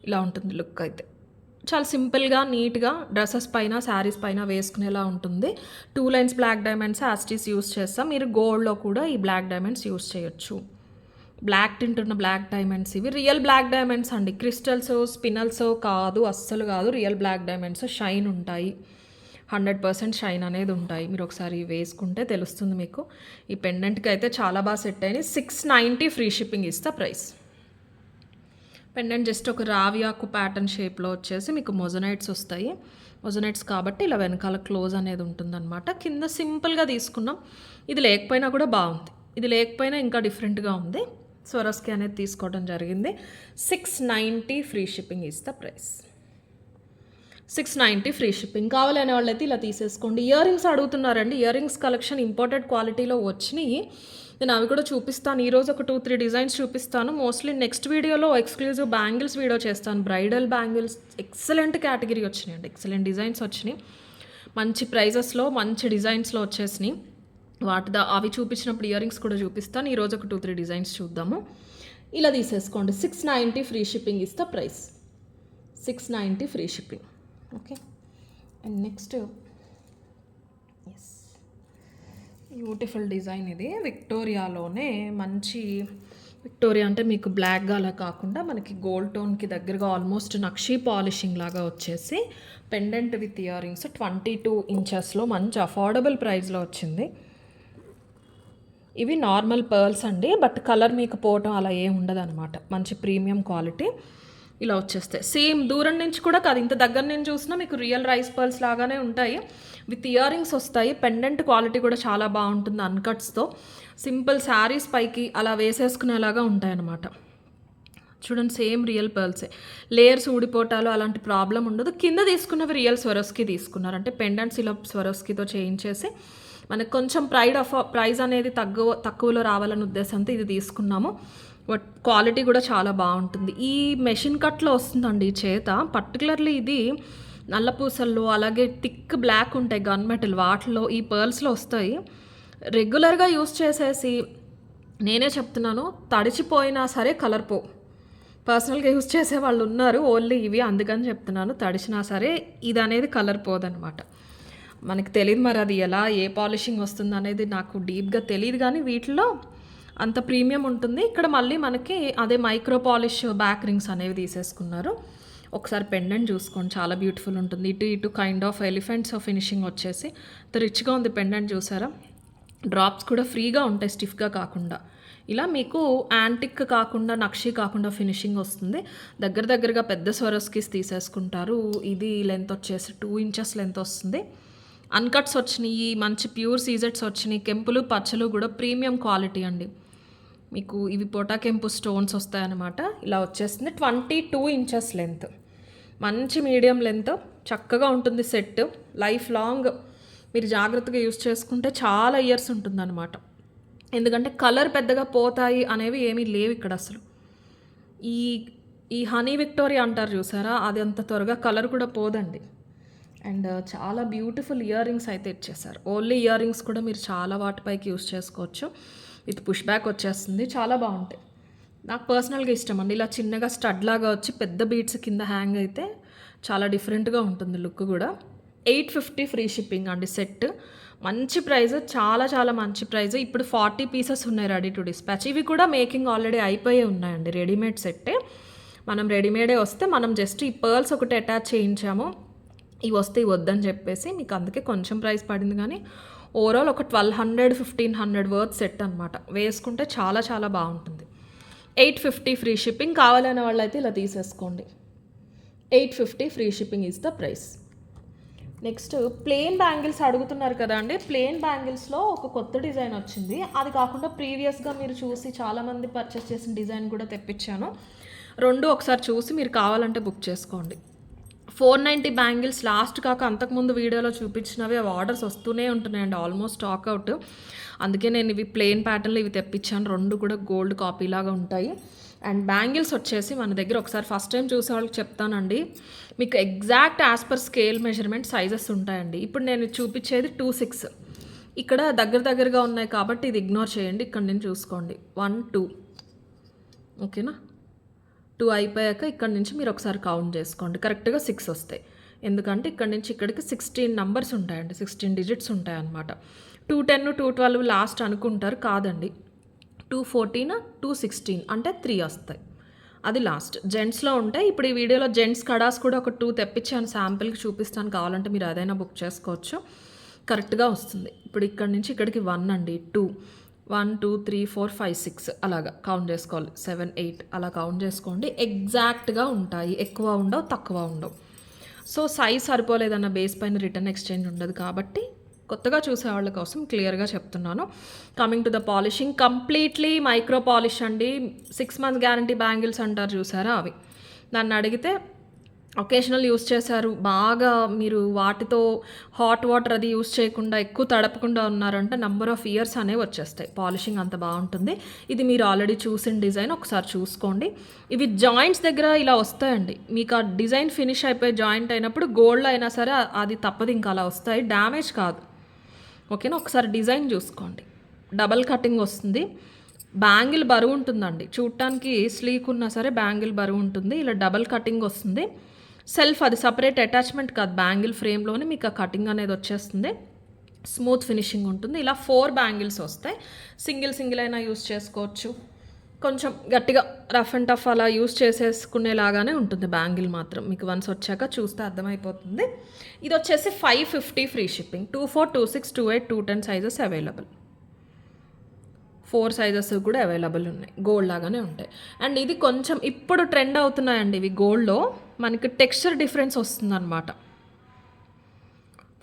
ఇలా ఉంటుంది లుక్ అయితే. చాలా సింపుల్గా, నీట్గా డ్రెస్సెస్ పైన, శారీస్ పైన వేసుకునేలా ఉంటుంది. 2 లైన్స్ బ్లాక్ డైమండ్స్ యాస్టీస్ యూస్ చేస్తాం. మీరు గోల్డ్లో కూడా ఈ బ్లాక్ డైమండ్స్ యూస్ చేయొచ్చు. బ్లాక్ టింట్ ఉన్న బ్లాక్ డైమండ్స్ ఇవి రియల్ బ్లాక్ డైమండ్స్ అండి, క్రిస్టల్స్ స్పినల్స్ కాదు, అస్సలు కాదు. రియల్ బ్లాక్ డైమండ్స్ షైన్ ఉంటాయి, 100% షైన్ అనేది ఉంటాయి. మీరు ఒకసారి వేసుకుంటే తెలుస్తుంది మీకు. ఈ పెండెంట్కి అయితే చాలా బాగా సెట్ అయినాయి. 690 ఫ్రీ షిప్పింగ్ ఇస్తా ప్రైస్. పెండెంట్ జస్ట్ ఒక రావి ఆకు ప్యాటర్న్ షేప్లో వచ్చేసి మీకు మొజనైట్స్ వస్తాయి. ఒజనెట్స్ కాబట్టి ఇలా వెనకాల క్లోజ్ అనేది ఉంటుందన్నమాట. కింద సింపుల్గా తీసుకున్నాం. ఇది లేకపోయినా కూడా బాగుంది, ఇది లేకపోయినా ఇంకా డిఫరెంట్గా ఉంది. స్వరోస్కి అనేది తీసుకోవడం జరిగింది. 690 free shipping is the price. 690 free shipping. కావాలనే వాళ్ళైతే ఇలా తీసేసుకోండి. ఇయర్ రింగ్స్ అడుగుతున్నారండి. ఇయర్ రింగ్స్ కలెక్షన్ ఇంపోర్టెడ్ క్వాలిటీలో వచ్చినాయి. నేను అవి కూడా చూపిస్తాను. ఈరోజు ఒక 2-3 డిజైన్స్ చూపిస్తాను. మోస్ట్లీ నెక్స్ట్ వీడియోలో ఎక్స్క్లూజివ్ బ్యాంగిల్స్ వీడియో చేస్తాను. బ్రైడల్ బ్యాంగిల్స్ ఎక్సలెంట్ కేటగిరీ వచ్చినాయండి, ఎక్సలెంట్ డిజైన్స్ వచ్చినాయి. మంచి ప్రైజెస్లో మంచి డిజైన్స్లో వచ్చేసినాయి. అవి చూపించినప్పుడు ఇయర్ రింగ్స్ కూడా చూపిస్తాను. ఈరోజు ఒక 2-3 డిజైన్స్ చూద్దాము. ఇలా తీసేసుకోండి. 690 free shipping is the price. 690 free shipping. Okay. And next beautiful design. ఇది విక్టోరియాలోనే మంచి విక్టోరియా అంటే మీకు బ్లాక్గా అలా కాకుండా మనకి గోల్డ్ టోన్కి దగ్గరగా ఆల్మోస్ట్ నక్షీ పాలిషింగ్ లాగా వచ్చేసి పెండెంట్ విత్ ఇయర్ రింగ్స్ 22 ఇంచెస్లో మంచి అఫోర్డబుల్ ప్రైస్లో వచ్చింది. ఇవి నార్మల్ పర్ల్స్ అండి, బట్ కలర్ మీకు పోవటం అలా ఏం ఉండదు అనమాట. మంచి ప్రీమియం క్వాలిటీ. ఇలా వచ్చేస్తాయి. సేమ్ దూరం నుంచి కూడా కాదు, ఇంత దగ్గర నుంచి చూసినా మీకు రియల్ రైస్ పర్ల్స్ లాగానే ఉంటాయి. విత్ ఇయర్ రింగ్స్ వస్తాయి. పెండెంట్ క్వాలిటీ కూడా చాలా బాగుంటుంది అన్కట్స్తో. సింపుల్ శారీస్ పైకి అలా వేసేసుకునేలాగా ఉంటాయన్నమాట. చూడండి, సేమ్ రియల్ పర్ల్సే. లేయర్స్ ఊడిపోవటాలు అలాంటి ప్రాబ్లం ఉండదు. కింద తీసుకున్నవి రియల్ స్వరోస్కి తీసుకున్నారు. అంటే పెండెంట్స్ ఇలా స్వరోస్కితో చేయించేసి మనకు కొంచెం ప్రైస్ అనేది తక్కువలో రావాలనే ఉద్దేశంతో ఇది తీసుకున్నాము. బట్ క్వాలిటీ కూడా చాలా బాగుంటుంది. ఈ మెషిన్ కట్లో వస్తుందండి చేత. పర్టికులర్లీ ఇది నల్లపూసల్లో అలాగే థిక్ బ్లాక్ ఉంటాయి గన్ మెటల్, వాటిలో ఈ పర్ల్స్లో వస్తాయి. రెగ్యులర్గా యూస్ చేసేసి నేనే చెప్తున్నాను, తడిచిపోయినా సరే కలర్ పో. పర్సనల్గా యూస్ చేసే వాళ్ళు ఉన్నారు ఓన్లీ ఇవి, అందుకని చెప్తున్నాను. తడిచినా సరే ఇది అనేది కలర్ పోదనమాట. మనకి తెలియదు మరి అది ఎలా ఏ పాలిషింగ్ వస్తుంది అనేది నాకు డీప్గా తెలియదు, కానీ వీటిలో అంత ప్రీమియం ఉంటుంది. ఇక్కడ మళ్ళీ మనకి అదే మైక్రో పాలిష్ బ్యాక్ రింగ్స్ అనేవి తీసేసుకున్నారు. ఒకసారి పెండెంట్ చూసుకోండి, చాలా బ్యూటిఫుల్ ఉంటుంది. ఇటు కైండ్ ఆఫ్ ఎలిఫెంట్స్ ఫినిషింగ్ వచ్చేసి రిచ్గా ఉంది. పెండెంట్ చూసారా, డ్రాప్స్ కూడా ఫ్రీగా ఉంటాయి, స్టిఫ్గా కాకుండా. ఇలా మీకు యాంటిక్ కాకుండా నక్షి కాకుండా ఫినిషింగ్ వస్తుంది. దగ్గరగా పెద్ద స్వరోస్కిస్ తీసేసుకుంటారు. ఇది లెంత్ వచ్చేసి 2 ఇంచెస్ లెంత్ వస్తుంది. అన్కట్స్ వచ్చినాయి, మంచి ప్యూర్ సీజెట్స్ వచ్చినాయి. కెంపులు పచ్చలు కూడా ప్రీమియం క్వాలిటీ అండి. మీకు ఇవి పోటా కెంపు స్టోన్స్ వస్తాయన్నమాట. ఇలా వచ్చేస్తుంది. 22 ఇంచెస్ లెంత్, మంచి మీడియం లెంత్, చక్కగా ఉంటుంది సెట్. లైఫ్ లాంగ్ మీరు జాగ్రత్తగా యూస్ చేసుకుంటే చాలా ఇయర్స్ ఉంటుందన్నమాట. ఎందుకంటే కలర్ పెద్దగా పోతాయి అనేవి ఏమీ లేవు ఇక్కడ అసలు. ఈ హనీ విక్టోరియా అంటారు చూసారా, అది అంత త్వరగా కలర్ కూడా పోదండి. అండ్ చాలా బ్యూటిఫుల్ ఇయర్ రింగ్స్ అయితే ఇచ్చేసారు. ఓన్లీ ఇయర్ రింగ్స్ కూడా మీరు చాలా వాటిపైకి యూస్ చేసుకోవచ్చు. విత్ పుష్ బ్యాక్ వచ్చేస్తుంది, చాలా బాగుంటాయి. నాకు పర్సనల్గా ఇష్టం అండి. ఇలా చిన్నగా స్టడ్ లాగా వచ్చి పెద్ద బీట్స్ కింద హ్యాంగ్ అయితే చాలా డిఫరెంట్గా ఉంటుంది లుక్ కూడా. 850 ఫ్రీ షిప్పింగ్ అండి సెట్. మంచి ప్రైస్, చాలా మంచి ప్రైస్. ఇప్పుడు 40 పీసెస్ ఉన్నాయి రెడీ టు డిస్పాచ్. ఇవి కూడా మేకింగ్ ఆల్రెడీ అయిపోయే ఉన్నాయండి, రెడీమేడ్ సెట్టే. మనం రెడీమేడే వస్తే మనం జస్ట్ ఈ పర్ల్స్ ఒకటి అటాచ్ చేయించాము. ఇవి వస్తే ఇవి వద్దని చెప్పేసి మీకు అందుకే కొంచెం ప్రైస్ పడింది, కానీ ఓవరాల్ ఒక 1200-1500 వర్త్ సెట్ అనమాట. వేసుకుంటే చాలా బాగుంటుంది. 850 ఫ్రీ షిప్పింగ్. కావాలనే వాళ్ళైతే ఇలా తీసేసుకోండి. 850 free shipping is the price. Next plain bangles అడుగుతున్నారు కదా అండి. ప్లెయిన్ బ్యాంగిల్స్లో ఒక కొత్త డిజైన్ వచ్చింది. అది కాకుండా ప్రీవియస్గా మీరు చూసి చాలామంది పర్చేస్ చేసిన డిజైన్ కూడా తెప్పించాను. రెండు ఒకసారి చూసి మీరు కావాలంటే బుక్ చేసుకోండి. 490 బ్యాంగిల్స్ లాస్ట్ కాక అంతకుముందు వీడియోలో చూపించినవి అవి ఆర్డర్స్ వస్తూనే ఉంటున్నాయండి, ఆల్మోస్ట్ స్టాక్ అవుట్. అందుకే నేను ఇవి ప్లెయిన్ ప్యాటర్న్లో ఇవి తెప్పించాను. రెండు కూడా గోల్డ్ కాపీ లాగా ఉంటాయి. అండ్ బ్యాంగిల్స్ వచ్చేసి మన దగ్గర ఒకసారి ఫస్ట్ టైం చూసే వాళ్ళకి చెప్తానండి, మీకు exact as per scale measurement sizes ఉంటాయండి. ఇప్పుడు నేను చూపించేది 2-6. ఇక్కడ దగ్గరగా ఉన్నాయి కాబట్టి ఇది ఇగ్నోర్ చేయండి. ఇక్కడ నేను చూసుకోండి 1-2, ఓకేనా. 2 అయిపోయాక ఇక్కడ నుంచి మీరు ఒకసారి కౌంట్ చేసుకోండి, కరెక్ట్గా 6 వస్తాయి. ఎందుకంటే ఇక్కడ నుంచి ఇక్కడికి 16 నంబర్స్ ఉంటాయండి, 16 డిజిట్స్ ఉంటాయి అన్నమాట. 210, 212 లాస్ట్ అనుకుంటారు, కాదండి. 214, 216 అంటే 3 వస్తాయి, అది లాస్ట్. జెంట్స్లో ఉంటాయి. ఇప్పుడు ఈ వీడియోలో జెంట్స్ కడాస్ కూడా ఒక 2 తెప్పించాను, శాంపిల్కి చూపిస్తాను, కావాలంటే మీరు అదైనా బుక్ చేసుకోవచ్చు. కరెక్ట్గా వస్తుంది. ఇప్పుడు ఇక్కడ నుంచి ఇక్కడికి 1 అండి, 2, 1 2 3 4 5 6 అలాగా కౌంట్ చేసుకోవాలి. 7 8 అలా కౌంట్ చేసుకోండి. ఎగ్జాక్ట్గా ఉంటాయి, ఎక్కువ ఉండవు తక్కువ ఉండవు. సో సైజ్ సరిపోలేదన్న బేస్ పైన రిటర్న్ ఎక్స్చేంజ్ ఉండదు కాబట్టి కొత్తగా చూసే వాళ్ళ కోసం క్లియర్గా చెప్తున్నాను. Coming to the polishing, completely micro polish అండి. 6 months గ్యారంటీ బ్యాంగిల్స్ అంటారు చూసారా, అవి. నన్ను అడిగితే ఒకేషనల్ యూస్ చేశారు, బాగా మీరు వాటితో హాట్ వాటర్ అది యూస్ చేయకుండా ఎక్కువ తడపకుండా ఉన్నారంటే నంబర్ ఆఫ్ ఇయర్స్ అనేవి వచ్చేస్తాయి. పాలిషింగ్ అంత బాగుంటుంది. ఇది మీరు ఆల్రెడీ చూసిన డిజైన్, ఒకసారి చూసుకోండి. ఇవి జాయింట్స్ దగ్గర ఇలా వస్తాయండి. మీకు ఆ డిజైన్ ఫినిష్ అయిపోయి జాయింట్ అయినప్పుడు గోల్డ్ అయినా సరే అది తప్పదు, ఇంకా అలా వస్తాయి, డ్యామేజ్ కాదు. ఓకేనా, ఒకసారి డిజైన్ చూసుకోండి. డబల్ కటింగ్ వస్తుంది. బ్యాంగిల్ బరువు ఉంటుందండి, చూడటానికి స్లీక్ ఉన్నా సరే బ్యాంగిల్ బరువు ఉంటుంది. ఇలా డబల్ కటింగ్ వస్తుంది. సెల్ఫ్ అది సపరేట్ అటాచ్మెంట్ కాదు, బ్యాంగిల్ ఫ్రేమ్లోనే మీకు ఆ కటింగ్ అనేది వచ్చేస్తుంది. స్మూత్ ఫినిషింగ్ ఉంటుంది. ఇలా 4 బ్యాంగిల్స్ వస్తాయి. సింగిల్ అయినా యూస్ చేసుకోవచ్చు. కొంచెం గట్టిగా రఫ్ అండ్ టఫ్ అలా యూస్ చేసేసుకునేలాగానే ఉంటుంది బ్యాంగిల్ మాత్రం. మీకు వన్స్ వచ్చాక చూస్తే అర్థమైపోతుంది. ఇది వచ్చేసి 550 free shipping. 24, 26, 28, 210 sizes available. 4 sizes కూడా అవైలబుల్ ఉన్నాయి. గోల్డ్ లాగానే ఉంటాయి. అండ్ ఇది కొంచెం ఇప్పుడు ట్రెండ్ అవుతున్నాయండి ఇవి. గోల్డ్లో మనకి టెక్స్చర్ డిఫరెన్స్ వస్తుందన్నమాట.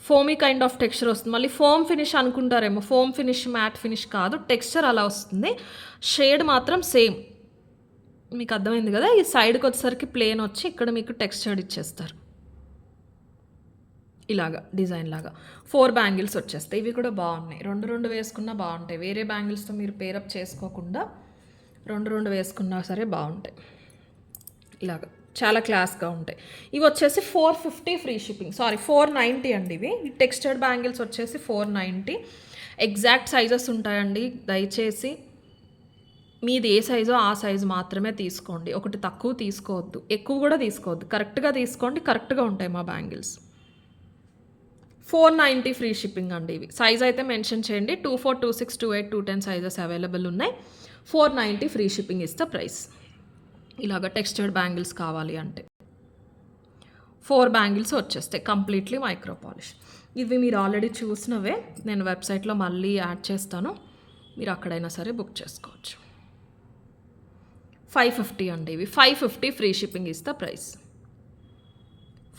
ఫోమీ కైండ్ ఆఫ్ టెక్స్చర్ వస్తుంది. మళ్ళీ ఫోమ్ ఫినిష్ అనుకుంటారేమో, ఫోమ్ ఫినిష్ మ్యాట్ ఫినిష్ కాదు, టెక్స్చర్ అలా వస్తుంది. షేడ్ మాత్రం సేమ్. మీకు అర్థమైంది కదా. ఈ సైడ్కి వచ్చేసరికి ప్లేన్ వచ్చి ఇక్కడ మీకు టెక్స్చర్డ్ ఇచ్చేస్తారు ఇలాగా, డిజైన్ లాగా. 4 బ్యాంగిల్స్ వచ్చేస్తాయి. ఇవి కూడా బాగున్నాయి. 2 వేసుకున్నా బాగుంటాయి. వేరే బ్యాంగిల్స్తో మీరు పేరప్ చేసుకోకుండా 2 వేసుకున్నా సరే బాగుంటాయి. ఇలాగా చాలా క్లాస్గా ఉంటాయి. ఇవి వచ్చేసి 450 ఫ్రీ షిప్పింగ్, సారీ 490 అండి. ఇవి టెక్స్చర్డ్ బ్యాంగిల్స్ వచ్చేసి 490. ఎగ్జాక్ట్ సైజెస్ ఉంటాయండి. దయచేసి మీది ఏ సైజో ఆ సైజు మాత్రమే తీసుకోండి. ఒకటి తక్కువ తీసుకోవద్దు, ఎక్కువ కూడా తీసుకోవద్దు. కరెక్ట్గా తీసుకోండి, కరెక్ట్గా ఉంటాయి మా బ్యాంగిల్స్. 490 ఫ్రీ షిప్పింగ్ అండి. ఇవి సైజ్ అయితే మెన్షన్ చేయండి. 24, 26, 28, 210 సైజెస్ అవైలబుల్ ఉన్నాయి. 490 free shipping is the price. ఇలాగ టెక్స్చర్డ్ బ్యాంగిల్స్ కావాలి అంటే 4 బ్యాంగిల్స్ వచ్చేస్తాయి, కంప్లీట్లీ మైక్రో పాలిష్. ఇవి మీరు ఆల్రెడీ చూసినవే, నేను వెబ్సైట్లో మళ్ళీ యాడ్ చేస్తాను, మీరు అక్కడైనా సరే బుక్ చేసుకోవచ్చు. 550 అండి. ఇవి 550 free shipping is the price.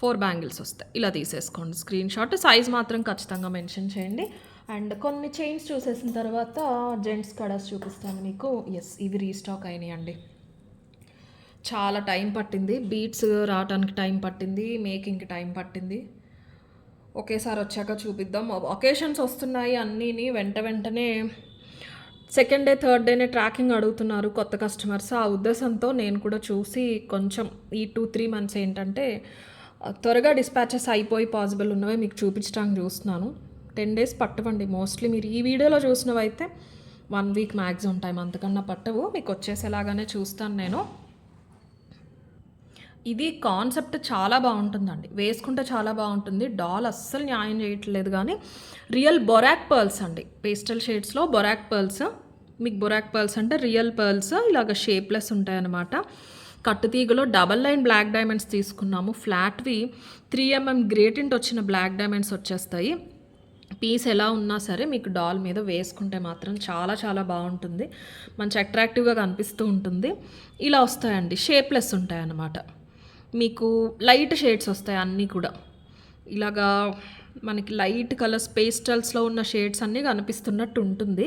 4 bangles వస్తాయి. ఇలా తీసేసుకోండి స్క్రీన్ షాట్. సైజ్ మాత్రం ఖచ్చితంగా మెన్షన్ చేయండి. అండ్ కొన్ని చైన్స్ చూసేసిన తర్వాత జెంట్స్ కడర్స్ చూపిస్తాను మీకు. ఎస్, ఇవి రీస్టాక్ అయినాయి అండి. చాలా టైం పట్టింది, బీట్స్ రావడానికి టైం పట్టింది, మేకింగ్కి టైం పట్టింది. ఒకేసారి వచ్చాక చూపిద్దాం. ఒకేషన్స్ వస్తున్నాయి అన్నీని, వెంటనే సెకండ్ డే థర్డ్ డేనే ట్రాకింగ్ అడుగుతున్నారు కొత్త కస్టమర్స్. ఆ ఉద్దేశంతో నేను కూడా చూసి కొంచెం ఈ 2-3 మంత్స్ ఏంటంటే త్వరగా డిస్పాచెస్ అయిపోయి పాసిబుల్ ఉన్నవే మీకు చూపించడానికి చూస్తున్నాను. 10 days పట్టవండి మోస్ట్లీ. మీరు ఈ వీడియోలో చూసినవైతే 1 week మ్యాక్సిమం టైం, అంతకన్నా పట్టవు. మీకు వచ్చేసేలాగానే చూస్తాను నేను. ఇది కాన్సెప్ట్ చాలా బాగుంటుందండి, వేసుకుంటే చాలా బాగుంటుంది. డాల్ అస్సలు న్యాయం చేయట్లేదు, కానీ రియల్ బొరాక్ పర్ల్స్ అండి. పేస్టల్ షేడ్స్లో బొరాక్ పర్ల్స్. మీకు బొరాక్ పర్ల్స్ అంటే రియల్ పర్ల్స్ ఇలాగ షేప్లెస్ ఉంటాయన్నమాట. కట్టుతీగలో డబల్ లైన్ బ్లాక్ డైమండ్స్ తీసుకున్నాము. ఫ్లాట్వి 3 mm గ్రేటింట్ వచ్చిన బ్లాక్ డైమండ్స్ వచ్చేస్తాయి. పీస్ ఎలా ఉన్నా సరే మీకు డాల్ మీద వేసుకుంటే మాత్రం చాలా చాలా బాగుంటుంది, మంచి అట్రాక్టివ్గా కనిపిస్తూ ఉంటుంది. ఇలా వస్తాయండి, షేప్లెస్ ఉంటాయి అన్నమాట. మీకు లైట్ షేడ్స్ వస్తాయి అన్నీ కూడా. ఇలాగా మనకి లైట్ కలర్స్ పేస్టల్స్లో ఉన్న షేడ్స్ అన్నీ కనిపిస్తున్నట్టు ఉంటుంది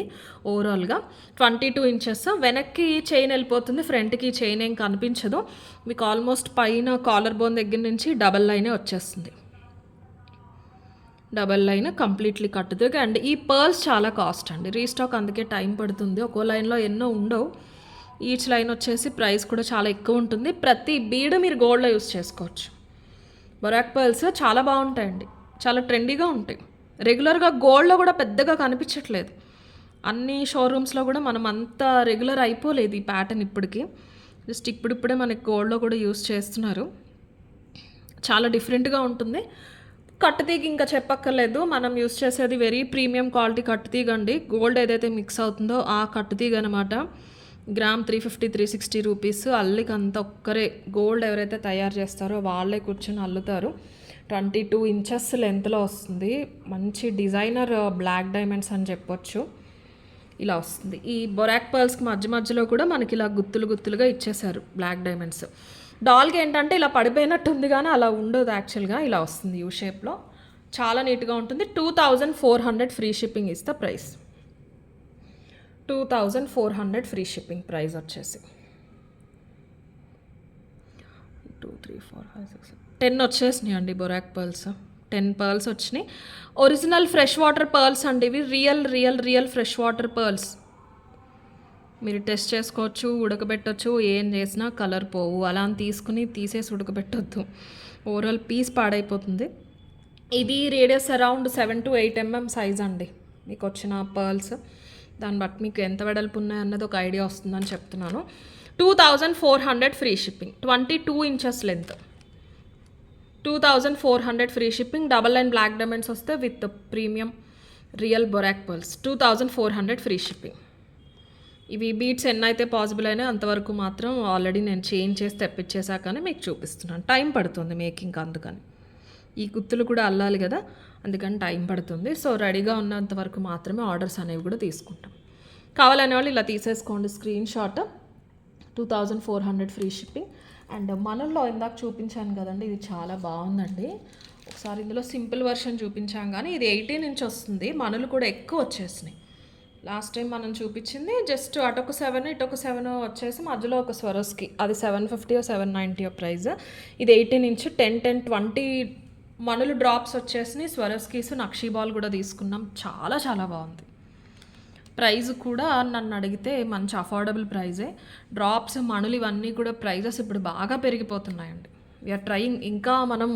ఓవరాల్గా. 22 inches. వెనక్కి చైన్ వెళ్ళిపోతుంది, ఫ్రంట్కి చైన్ ఏం కనిపించదు మీకు. ఆల్మోస్ట్ పైన కాలర్ బోన్ దగ్గర నుంచి డబల్ లైనే వచ్చేస్తుంది. డబల్ లైన్ కంప్లీట్లీ కట్టుతుంది. అండ్ ఈ పర్ల్స్ చాలా కాస్ట్ అండి, రీస్టాక్ అందుకే టైం పడుతుంది. ఒక్కో లైన్లో ఎన్నో ఉండవు. ఈచ్ లైన్ వచ్చేసి ప్రైస్ కూడా చాలా ఎక్కువ ఉంటుంది. ప్రతి బీడ్ మీరు గోల్డ్లో యూస్ చేసుకోవచ్చు. బొరాక్ పర్ల్స్ చాలా బాగుంటాయండి, చాలా ట్రెండీగా ఉంటాయి. రెగ్యులర్గా గోల్డ్లో కూడా పెద్దగా కనిపించట్లేదు. అన్ని షోరూమ్స్లో కూడా మనం అంత రెగ్యులర్ అయిపోలేదు ఈ ప్యాటర్న్ ఇప్పటికి. జస్ట్ ఇప్పుడిప్పుడే మనకి గోల్డ్లో కూడా యూస్ చేస్తున్నారు. చాలా డిఫరెంట్గా ఉంటుంది. కట్టుతీగ ఇంకా చెప్పక్కర్లేదు, మనం యూస్ చేసేది వెరీ ప్రీమియం క్వాలిటీ కట్టుతీగ అండి. గోల్డ్ ఏదైతే మిక్స్ అవుతుందో ఆ కట్టుతీగ అనమాట. Gram 350-360 rupees. అల్లికి అంత ఒక్కరే, గోల్డ్ ఎవరైతే తయారు చేస్తారో వాళ్ళే కూర్చొని అల్లుతారు. 22 inches లెంత్లో వస్తుంది. మంచి డిజైనర్ బ్లాక్ డైమండ్స్ అని చెప్పొచ్చు. ఇలా వస్తుంది. ఈ బొరాక్ పర్ల్స్కి మధ్యలో కూడా మనకి ఇలా గుత్తులుగా ఇచ్చేసారు బ్లాక్ డైమండ్స్. డాల్కి ఏంటంటే ఇలా పడిపోయినట్టు ఉంది కానీ అలా ఉండదు, యాక్చువల్గా ఇలా వస్తుంది యూ షేప్లో. చాలా నీట్గా ఉంటుంది. 2400 ఫ్రీ షిప్పింగ్ ఇస్తా ప్రైస్. 2400 ఫ్రీ షిప్పింగ్ ప్రైస్ వచ్చేసి 2 3 4 5 6 10 వచ్చేసినాయి అండి బొరాక్ పర్ల్స్. 10 పర్ల్స్ వచ్చినాయి. ఒరిజినల్ ఫ్రెష్ వాటర్ పర్ల్స్ అండి ఇవి. Real fresh water pearls. మీరు టెస్ట్ చేసుకోవచ్చు, ఉడకబెట్టచ్చు, ఏం చేసినా కలర్ పోవు. అలా అని తీసేసి ఉడకబెట్టొద్దు, ఓవరాల్ పీస్ పాడైపోతుంది. ఇది radius around 7 to 8 mm size అండి మీకు వచ్చిన పర్ల్స్. దాన్ని బట్టి మీకు ఎంత వెడల్పు ఉన్నాయన్నది ఒక ఐడియా వస్తుందని చెప్తున్నాను. 2400 free shipping. 22 inches length. 2400 free shipping. Double line black diamonds వస్తే with premium real baroque pearls. 2400 free shipping. ఇవి బీట్స్ ఎన్నైతే పాసిబుల్ అయినా అంతవరకు మాత్రం ఆల్రెడీ నేను చేంజ్ చేసి తెప్పించేసాకనే మీకు చూపిస్తున్నాను. టైం పడుతుంది మేకింగ్, అందుకని. ఈ గుత్తులు కూడా అల్లాలి కదా, అందుకని టైం పడుతుంది. సో రెడీగా ఉన్నంత వరకు మాత్రమే ఆర్డర్స్ అనేవి కూడా తీసుకుంటాం. కావాలనే వాళ్ళు ఇలా తీసేసుకోండి screenshot. 2400 free shipping. And మనల్లో ఇందాక చూపించాను కదండి, ఇది చాలా బాగుందండి. ఒకసారి ఇందులో సింపుల్ వర్షన్ చూపించాం కానీ ఇది 18 inch వస్తుంది. మనులు కూడా ఎక్కువ వచ్చేసినాయి. లాస్ట్ టైం మనం చూపించింది జస్ట్ అటొక 7 ఇటొక 7 వచ్చేసి మధ్యలో ఒక స్వరస్కి, అది 750 790 ప్రైస్. ఇది 18 inch 10 20 మనులు డ్రాప్స్ వచ్చేసినాయి. స్వరస్కీస్ నక్షీ బాల్ కూడా తీసుకున్నాం. చాలా బాగుంది. ప్రైస్ కూడా నన్ను అడిగితే మంచి అఫోర్డబుల్ ప్రైజే. డ్రాప్స్ మణులు ఇవన్నీ కూడా ప్రైజెస్ ఇప్పుడు బాగా పెరిగిపోతున్నాయండి. We are trying. ఇంకా మనం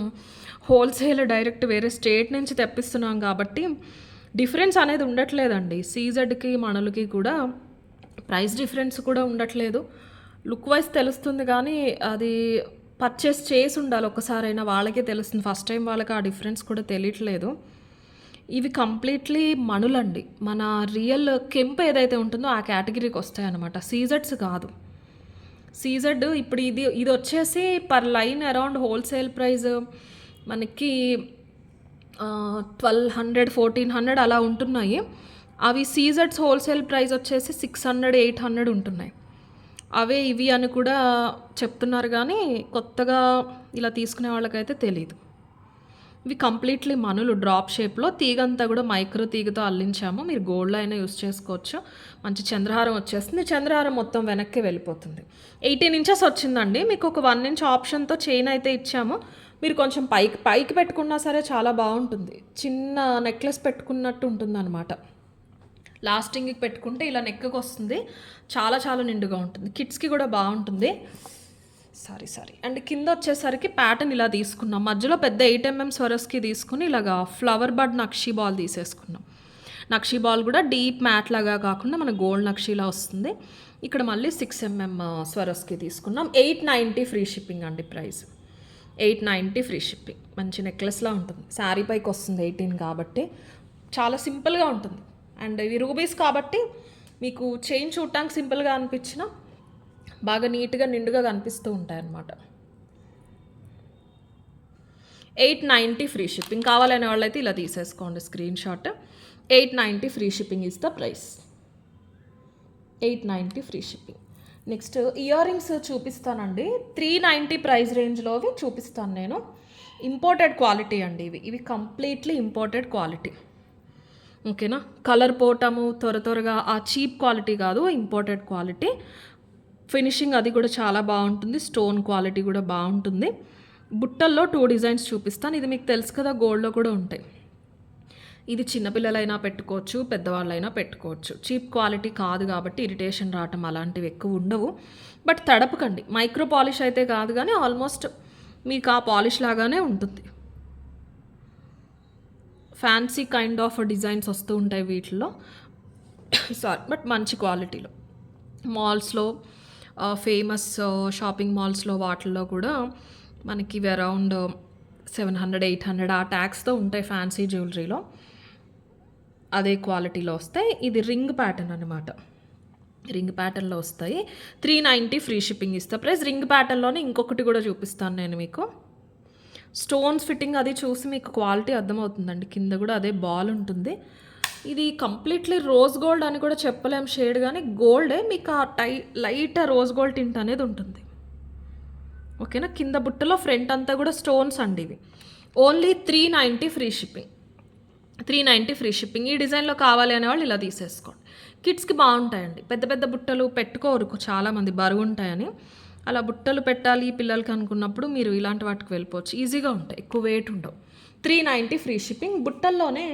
హోల్సేల్ డైరెక్ట్ వేరే స్టేట్ నుంచి తెప్పిస్తున్నాం కాబట్టి డిఫరెన్స్ అనేది ఉండట్లేదండి. సీజెడ్కి మణులకి కూడా ప్రైస్ డిఫరెన్స్ కూడా ఉండట్లేదు. లుక్ వైజ్ తెలుస్తుంది కానీ అది పర్చేస్ చేసి ఉండాలి ఒకసారైనా, వాళ్ళకే తెలుస్తుంది. ఫస్ట్ టైం వాళ్ళకి ఆ డిఫరెన్స్ కూడా తెలియట్లేదు. ఇవి కంప్లీట్లీ మణులండి. మన రియల్ కెంపు ఏదైతే ఉంటుందో ఆ కేటగిరీకి వస్తాయన్నమాట. సీజెడ్స్ కాదు. సీజెడ్ ఇప్పుడు ఇది వచ్చేసి per line around wholesale price మనకి 1200 1400 అలా ఉంటున్నాయి. అవి సీజెడ్స్ హోల్సేల్ ప్రైస్ వచ్చేసి 600 800 ఉంటున్నాయి. అవే ఇవి అని కూడా చెప్తున్నారు కానీ కొత్తగా ఇలా తీసుకునే వాళ్ళకైతే తెలీదు. ఇవి కంప్లీట్లీ మనులు డ్రాప్ షేప్లో, తీగంతా కూడా మైక్రో తీగతో అల్లించాము. మీరు గోల్డ్లో అయినా యూస్ చేసుకోవచ్చు. మంచి చంద్రహారం వచ్చేస్తుంది. చంద్రహారం మొత్తం వెనక్కి వెళ్ళిపోతుంది. 18 inches వచ్చిందండి. మీకు ఒక 1 inch ఆప్షన్తో చైన్ అయితే ఇచ్చాము. మీరు కొంచెం పైకి పెట్టుకున్నా సరే చాలా బాగుంటుంది. చిన్న నెక్లెస్ పెట్టుకున్నట్టు ఉంటుందన్నమాట. లాస్టింగ్కి పెట్టుకుంటే ఇలా నెక్కి వస్తుంది. చాలా నిండుగా ఉంటుంది. కిడ్స్కి కూడా బాగుంటుంది. సారీ అండ్ కింద వచ్చేసరికి ప్యాటర్న్ ఇలా తీసుకున్నాం. మధ్యలో పెద్ద 8 mm స్వరస్కి తీసుకుని ఇలాగా ఫ్లవర్ బడ్ నక్షీ బాల్ తీసేసుకున్నాం. నక్షీ బాల్ కూడా డీప్ మ్యాట్ లాగా కాకుండా మన గోల్డ్ నక్షీలా వస్తుంది. ఇక్కడ మళ్ళీ 6 mm స్వరస్కి తీసుకున్నాం. 890 ఫ్రీ షిప్పింగ్ అండి ప్రైస్. 890 free shipping. మంచి నెక్లెస్లా ఉంటుంది. శారీ పైకి వస్తుంది 18 కాబట్టి చాలా సింపుల్గా ఉంటుంది. అండ్ ఇవి రూబీస్ కాబట్టి మీకు చైన్ చూడటానికి సింపుల్గా అనిపించిన బాగా నీట్గా నిండుగా కనిపిస్తూ ఉంటాయి అన్నమాట. 890 ఫ్రీ షిప్పింగ్. కావాలనే వాళ్ళైతే ఇలా తీసేసుకోండి screen shot. 890 free shipping is the price. 890 free shipping. Next ear rings చూపిస్తానండి. 390 ప్రైస్ రేంజ్లోవి చూపిస్తాను నేను. ఇంపోర్టెడ్ క్వాలిటీ అండి ఇవి కంప్లీట్లీ ఇంపోర్టెడ్ క్వాలిటీ. ఓకేనా. కలర్ పోవటము త్వరగా ఆ చీప్ క్వాలిటీ కాదు, ఇంపోర్టెడ్ క్వాలిటీ. ఫినిషింగ్ అది కూడా చాలా బాగుంటుంది. స్టోన్ క్వాలిటీ కూడా బాగుంటుంది. బుట్టల్లో 2 డిజైన్స్ చూపిస్తాను. ఇది మీకు తెలుసు కదా, గోల్డ్లో కూడా ఉంటాయి. ఇది చిన్నపిల్లలైనా పెట్టుకోవచ్చు, పెద్దవాళ్ళైనా పెట్టుకోవచ్చు. చీప్ క్వాలిటీ కాదు కాబట్టి ఇరిటేషన్ రావటం అలాంటివి ఎక్కువ ఉండవు. బట్ తడపకండి. మైక్రో పాలిష్ అయితే కాదు కానీ ఆల్మోస్ట్ మీకు ఆ పాలిష్ లాగానే ఉంటుంది. ఫ్యాన్సీ కైండ్ ఆఫ్ డిజైన్స్ వస్తూ ఉంటాయి వీటిల్లో. బట్ మంచి క్వాలిటీలో. మాల్స్లో ఫేమస్ షాపింగ్ మాల్స్లో వాటిల్లో కూడా మనకి ఇవి అరౌండ్ 700 800 ఆ ట్యాక్స్తో ఉంటాయి ఫ్యాన్సీ జ్యువెలరీలో. అదే క్వాలిటీలో వస్తాయి. ఇది రింగ్ ప్యాటర్న్ అనమాట. రింగ్ ప్యాటర్న్లో వస్తాయి. 390 ఫ్రీ షిప్పింగ్ ఇస్తా ప్రైస్. రింగ్ ప్యాటర్న్లోనే ఇంకొకటి కూడా చూపిస్తాను నేను మీకు. స్టోన్స్ ఫిట్టింగ్ అది చూసి మీకు క్వాలిటీ అర్థమవుతుందండి. కింద కూడా అదే బాల్ ఉంటుంది. ఇది కంప్లీట్లీ రోజ్ గోల్డ్ అని కూడా చెప్పలేం షేడ్, కానీ గోల్డే మీకు ఆ లైట్ రోజ్ గోల్డ్ టింట్ అనేది ఉంటుంది. ఓకేనా. కింద బుట్టలో ఫ్రంట్ అంతా కూడా స్టోన్స్ అండి ఇవి. Only 390 free shipping. 390 free shipping. ఈ డిజైన్లో కావాలి అనేవాళ్ళు ఇలా తీసేసుకోండి. కిడ్స్కి బాగుంటాయండి. పెద్ద పెద్ద బుట్టలు పెట్టుకోరు చాలామంది, బరువు ఉంటాయని. అలా బుట్టలు పెట్టాలి పిల్లలకి అనుకున్నప్పుడు మీరు ఇలాంటి వాటికి వెళ్ళిపోవచ్చు. ఈజీగా ఉంటాయి, ఎక్కువ వెయిట్ ఉండవు. 390 ఫ్రీ షిప్పింగ్. బుట్టల్లోనే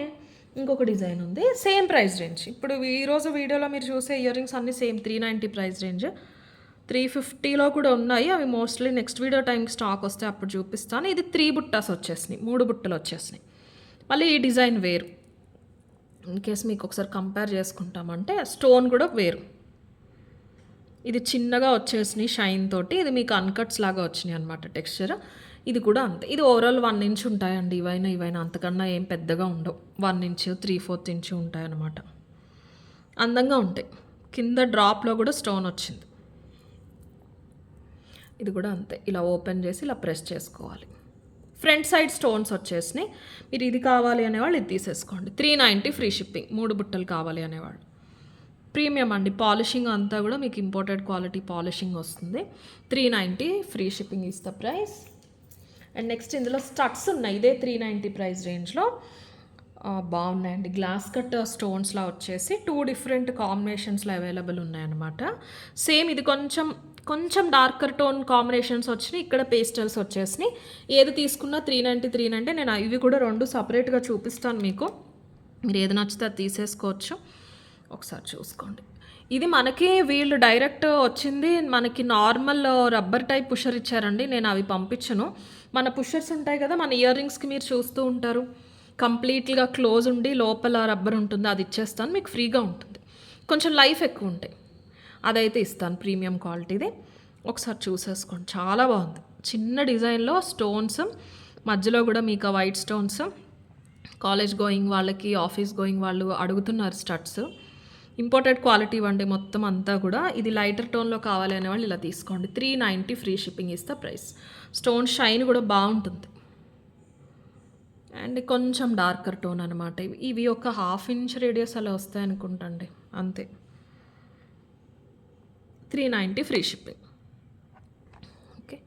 ఇంకొక డిజైన్ ఉంది, సేమ్ ప్రైస్ రేంజ్. ఇప్పుడు ఈరోజు వీడియోలో మీరు చూసే ఇయర్ రింగ్స్ అన్నీ సేమ్ 390 ప్రైస్ రేంజ్. 350లో కూడా ఉన్నాయి, అవి మోస్ట్లీ నెక్స్ట్ వీడియో టైంకి స్టాక్ వస్తే అప్పుడు చూపిస్తాను. ఇది 3 బుట్టాస్ వచ్చేసినాయి, 3 బుట్టలు వచ్చేసినాయి. మళ్ళీ ఈ డిజైన్ వేరు. ఇన్ కేస్ మీకు ఒకసారి కంపేర్ చేసుకుంటామంటే స్టోన్ కూడా వేరు. ఇది చిన్నగా వచ్చేసినాయి షైన్ తోటి, ఇది మీకు అన్కట్స్ లాగా వచ్చినాయి అనమాట టెక్స్చర్. ఇది కూడా అంతే. ఇది ఓవరాల్ 1 ఇంచ్ ఉంటాయండి. ఇవైనా అంతకన్నా ఏం పెద్దగా ఉండవు. 1 ఇంచ్ 3/4 ఇంచ్ ఉంటాయి అన్నమాట. అందంగా ఉంటాయి. కింద డ్రాప్లో కూడా స్టోన్ వచ్చింది. ఇది కూడా అంతే, ఇలా ఓపెన్ చేసి ఇలా ప్రెస్ చేసుకోవాలి. ఫ్రంట్ సైడ్ స్టోన్స్ వచ్చేసినాయి. మీరు ఇది కావాలి అనేవాళ్ళు ఇది తీసేసుకోండి. 390 ఫ్రీ షిప్పింగ్. 3 బుట్టలు కావాలి అనేవాళ్ళు. ప్రీమియం అండి, పాలిషింగ్ అంతా కూడా మీకు ఇంపోర్టెడ్ క్వాలిటీ పాలిషింగ్ వస్తుంది. 390 free shipping is the price. And next ఇందులో స్టడ్స్ ఉన్నాయి, ఇదే 390 ప్రైస్ రేంజ్లో. బాగున్నాయండి. గ్లాస్ కట్ స్టోన్స్లా వచ్చేసి 2 డిఫరెంట్ కాంబినేషన్స్లో అవైలబుల్ ఉన్నాయన్నమాట. సేమ్ ఇది కొంచెం డార్కర్ టోన్ కాంబినేషన్స్ వచ్చినాయి, ఇక్కడ పేస్టల్స్ వచ్చేసినాయి. ఏది తీసుకున్నా 390. నేను ఇవి కూడా 2 సపరేట్గా చూపిస్తాను మీకు. మీరు ఏది నచ్చితే అది తీసేసుకోవచ్చు. ఒకసారి చూసుకోండి. ఇది మనకి వీళ్ళు డైరెక్ట్ వచ్చింది, మనకి నార్మల్ రబ్బర్ టైప్ పుషర్ ఇచ్చారండి. నేను అవి పంపించను. మన పుషర్స్ ఉంటాయి కదా, మన ఇయర్ రింగ్స్కి మీరు చూస్తూ ఉంటారు, కంప్లీట్గా క్లోజ్ ఉండి లోపల రబ్బర్ ఉంటుంది, అది ఇచ్చేస్తాను. మీకు ఫ్రీగా ఉంటుంది, కొంచెం లైఫ్ ఎక్కువ ఉంటాయి. అదైతే ఇస్తాను, ప్రీమియం క్వాలిటీది. ఒకసారి చూసేసుకోండి, చాలా బాగుంది. చిన్న డిజైన్లో స్టోన్స్, మధ్యలో కూడా మీకు వైట్ స్టోన్స్. కాలేజ్ గోయింగ్ వాళ్ళకి, ఆఫీస్ గోయింగ్ వాళ్ళు అడుగుతున్నారు స్టడ్స్. ఇంపోర్టెడ్ క్వాలిటీ వండి మొత్తం అంతా కూడా. ఇది లైటర్ టోన్లో కావాలి అనే వాళ్ళు ఇలా తీసుకోండి. 390 ఫ్రీ షిప్పింగ్ ఇస్తే ప్రైస్. స్టోన్ షైన్ కూడా బాగుంటుంది. అండ్ కొంచెం డార్కర్ టోన్ అనమాట. ఇవి ఒక 1/2 ఇంచ్ రేడియస్ అలా వస్తాయి అనుకుంటండి, అంతే. 390 ఫ్రీ షిప్పింగ్. ఓకే,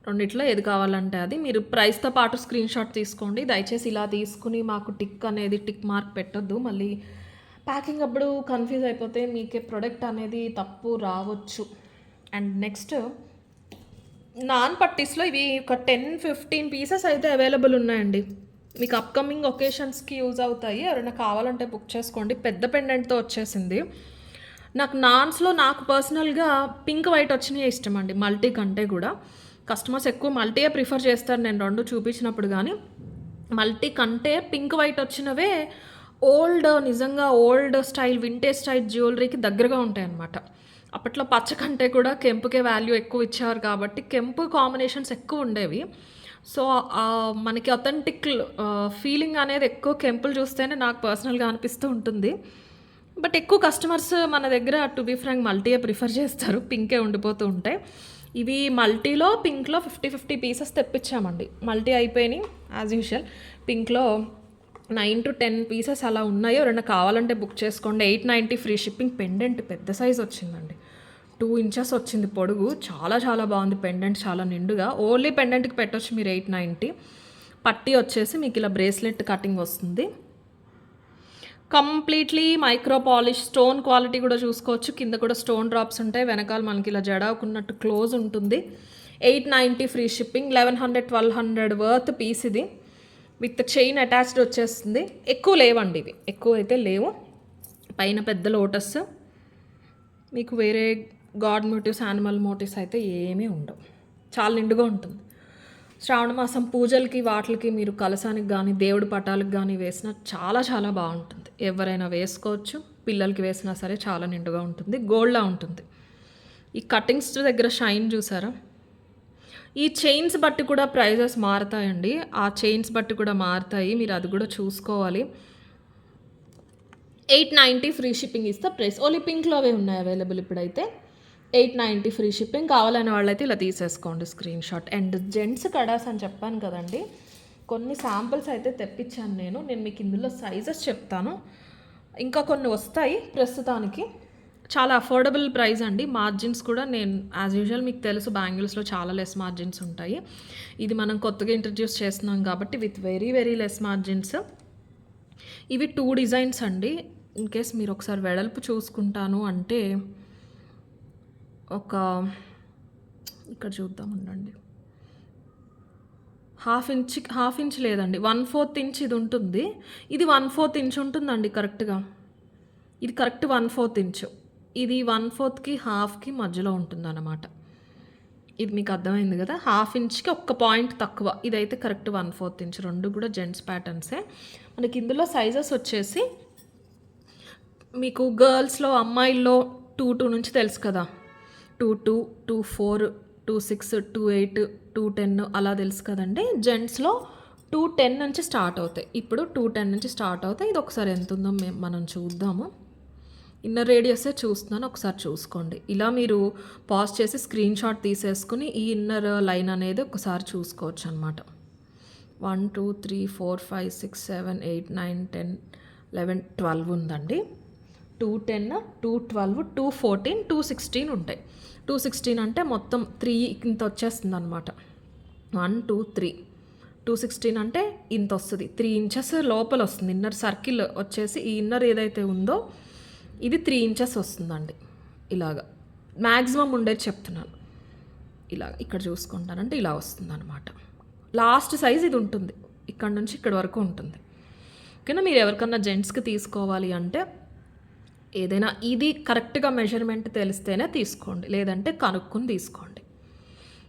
రెండిట్లో ఏది కావాలంటే అది మీరు ప్రైస్తో పాటు స్క్రీన్ షాట్ తీసుకోండి. దయచేసి ఇలా తీసుకుని మాకు టిక్ మార్క్ పెట్టొద్దు, మళ్ళీ ప్యాకింగ్ అప్పుడు కన్ఫ్యూజ్ అయిపోతే మీకే ప్రొడక్ట్ అనేది తప్పు రావచ్చు. అండ్ నెక్స్ట్ నాన్ పట్టీస్లో ఇవి ఒక 10-15 పీసెస్ అయితే అవైలబుల్ ఉన్నాయండి. మీకు అప్కమింగ్ ఒకేషన్స్కి యూజ్ అవుతాయి. ఎవరైనా కావాలంటే బుక్ చేసుకోండి. పెద్ద పెండెంట్తో వచ్చేసింది. నాకు నాన్స్లో నాకు పర్సనల్గా పింక్ వైట్ వచ్చినాయి ఇష్టం అండి, మల్టీ కంటే కూడా. కస్టమర్స్ ఎక్కువ మల్టీయే ప్రిఫర్ చేస్తారు నేను 2 చూపించినప్పుడు. కానీ మల్టీ కంటే పింక్ వైట్ వచ్చినవే నిజంగా ఓల్డ్ స్టైల్, వింటేజ్ స్టైల్ జ్యువెలరీకి దగ్గరగా ఉంటాయి అన్నమాట. అప్పట్లో పచ్చ కంటే కూడా కెంపుకే వాల్యూ ఎక్కువ ఇచ్చేవారు కాబట్టి కెంపు కాంబినేషన్స్ ఎక్కువ ఉండేవి. సో మనకి అథెంటిక్ ఫీలింగ్ అనేది ఎక్కువ కెంపులు చూస్తేనే నాకు పర్సనల్గా అనిపిస్తూ ఉంటుంది. బట్ ఎక్కువ కస్టమర్స్ మన దగ్గర టు బీ ఫ్రాంక్ మల్టీయే ప్రిఫర్ చేస్తారు, పింకే ఉండిపోతూ ఉంటాయి. ఇవి మల్టీలో పింక్లో 50 పీసెస్ తెప్పించామండి. మల్టీ అయిపోయినాయి యాజ్ యూజువల్. పింక్లో 9 to 10 పీసెస్ అలా ఉన్నాయి. ఎవరైనా కావాలంటే బుక్ చేసుకోండి. 890 ఫ్రీ షిప్పింగ్. పెండెంట్ పెద్ద సైజ్ వచ్చిందండి, 2 ఇంచెస్ వచ్చింది పొడుగు. చాలా బాగుంది పెండెంట్, చాలా నిండుగా. ఓన్లీ పెండెంట్కి పెట్టొచ్చు మీరు 890. పట్టీ వచ్చేసి మీకు ఇలా బ్రేస్లెట్ కటింగ్ వస్తుంది. Completely micro polish. Stone quality కూడా చూసుకోవచ్చు. కింద కూడా స్టోన్ డ్రాప్స్ ఉంటాయి. వెనకాల మనకి ఇలా జడాకున్నట్టు క్లోజ్ ఉంటుంది. 890 ఫ్రీ షిప్పింగ్. 1100-1200 వర్త్ పీస్ ఇది. విత్ చైన్ అటాచ్డ్ వచ్చేస్తుంది. ఎక్కువ లేవండి ఇవి, ఎక్కువ అయితే లేవు. పైన పెద్ద లోటస్. మీకు వేరే గాడ్ మోటివ్స్, యానిమల్ మోటివ్స్ అయితే ఏమీ ఉండవు. చాలా నిండుగా ఉంటుంది. శ్రావణ మాసం పూజలకి వాటికి మీరు కలసానికి కానీ దేవుడి పటాలకు కానీ వేసినా చాలా బాగుంటుంది. ఎవరైనా వేసుకోవచ్చు, పిల్లలకి వేసినా సరే చాలా నిండుగా ఉంటుంది. గోల్డ్లా ఉంటుంది. ఈ కటింగ్స్ దగ్గర షైన్ చూసారా? ఈ చైన్స్ బట్టి కూడా ప్రైజెస్ మారుతాయండి. ఆ చైన్స్ బట్టి కూడా మారుతాయి, మీరు అది కూడా చూసుకోవాలి. 890 ఫ్రీ షిప్పింగ్ ఇస్తే ప్రైస్. ఓన్లీ పింక్లో అవే ఉన్నాయి అవైలబుల్ ఇప్పుడైతే. 890 ఫ్రీ షిప్పింగ్. కావాలనే వాళ్ళైతే ఇలా తీసేసుకోండి screen shot. And gents kadas అని చెప్పాను కదండి, కొన్ని శాంపిల్స్ అయితే తెప్పించాను నేను మీకు ఇందులో సైజెస్ చెప్తాను. ఇంకా కొన్ని వస్తాయి ప్రస్తుతానికి. చాలా అఫోర్డబుల్ ప్రైస్ అండి. మార్జిన్స్ కూడా నేను యాజ్ యూజువల్ మీకు తెలుసు బ్యాంగిల్స్‌లో చాలా లెస్ మార్జిన్స్ ఉంటాయి. ఇది మనం కొత్తగా ఇంట్రడ్యూస్ చేస్తున్నాం కాబట్టి with very very less margins. ఇవి 2 డిజైన్స్ అండి. ఇన్ కేస్ మీరు ఒకసారి వెడల్పు చూసుకుంటాను అంటే ఒక ఇక్కడ చూద్దాం ఉండండి. హాఫ్ ఇంచ్ లేదండి, 1/4 ఇంచ్ ఇది ఉంటుంది. ఇది 1/4 ఇంచ్ ఉంటుందండి కరెక్ట్‌గా. ఇది కరెక్ట్ 1/4 ఇంచ్. ఇది 1/4కి హాఫ్కి మధ్యలో ఉంటుందన్నమాట. ఇది మీకు అర్థమైంది కదా. హాఫ్ ఇంచ్కి ఒక్క పాయింట్ తక్కువ. ఇదైతే కరెక్ట్ 1/4 ఇంచ్. రెండు కూడా జెంట్స్ ప్యాటర్న్సే. మనకి ఇందులో సైజెస్ వచ్చేసి మీకు గర్ల్స్లో అమ్మాయిల్లో 2 నుంచి తెలుసు కదా, 2 4 2 6 2 8 2 10 అలా తెలుసు కదండి. జెంట్స్లో 2 నుంచి స్టార్ట్ అవుతాయి. ఇప్పుడు 2 నుంచి స్టార్ట్ అవుతాయి. ఇది ఒకసారి ఎంత ఉందో మనం చూద్దాము. ఇన్నర్ రేడియసే చూస్తున్నాను, ఒకసారి చూసుకోండి. ఇలా మీరు పాజ్ చేసి స్క్రీన్ షాట్ తీసేసుకుని ఈ ఇన్నర్ లైన్ అనేది ఒకసారి చూసుకోవచ్చు అనమాట. 1 2 3 4 5 6 7 8 9 10 11 12 ఉందండి. 210 212 214 216 ఉంటాయి. 216 అంటే మొత్తం 3 ఇంత వచ్చేస్తుంది అనమాట. 1 2 3 216 అంటే ఇంత వస్తుంది. 3 ఇంచెస్ లోపల వస్తుంది. ఇన్నర్ సర్కిల్ వచ్చేసి ఈ ఇన్నర్ ఏదైతే ఉందో ఇది 3 ఇంచెస్ వస్తుందండి. ఇలాగా మ్యాక్సిమం ఉండేది చెప్తున్నాను. ఇలా ఇక్కడ చూసుకుంటానంటే ఇలా వస్తుంది అనమాట. లాస్ట్ సైజ్ ఇది ఉంటుంది. ఇక్కడ నుంచి ఇక్కడ వరకు ఉంటుంది. ఓకేనా. మీరు ఎవరికన్నా జెంట్స్కి తీసుకోవాలి అంటే ఏదైనా ఇది కరెక్ట్గా మెజర్మెంట్ తెలిస్తేనే తీసుకోండి, లేదంటే కనుక్కొని తీసుకోండి.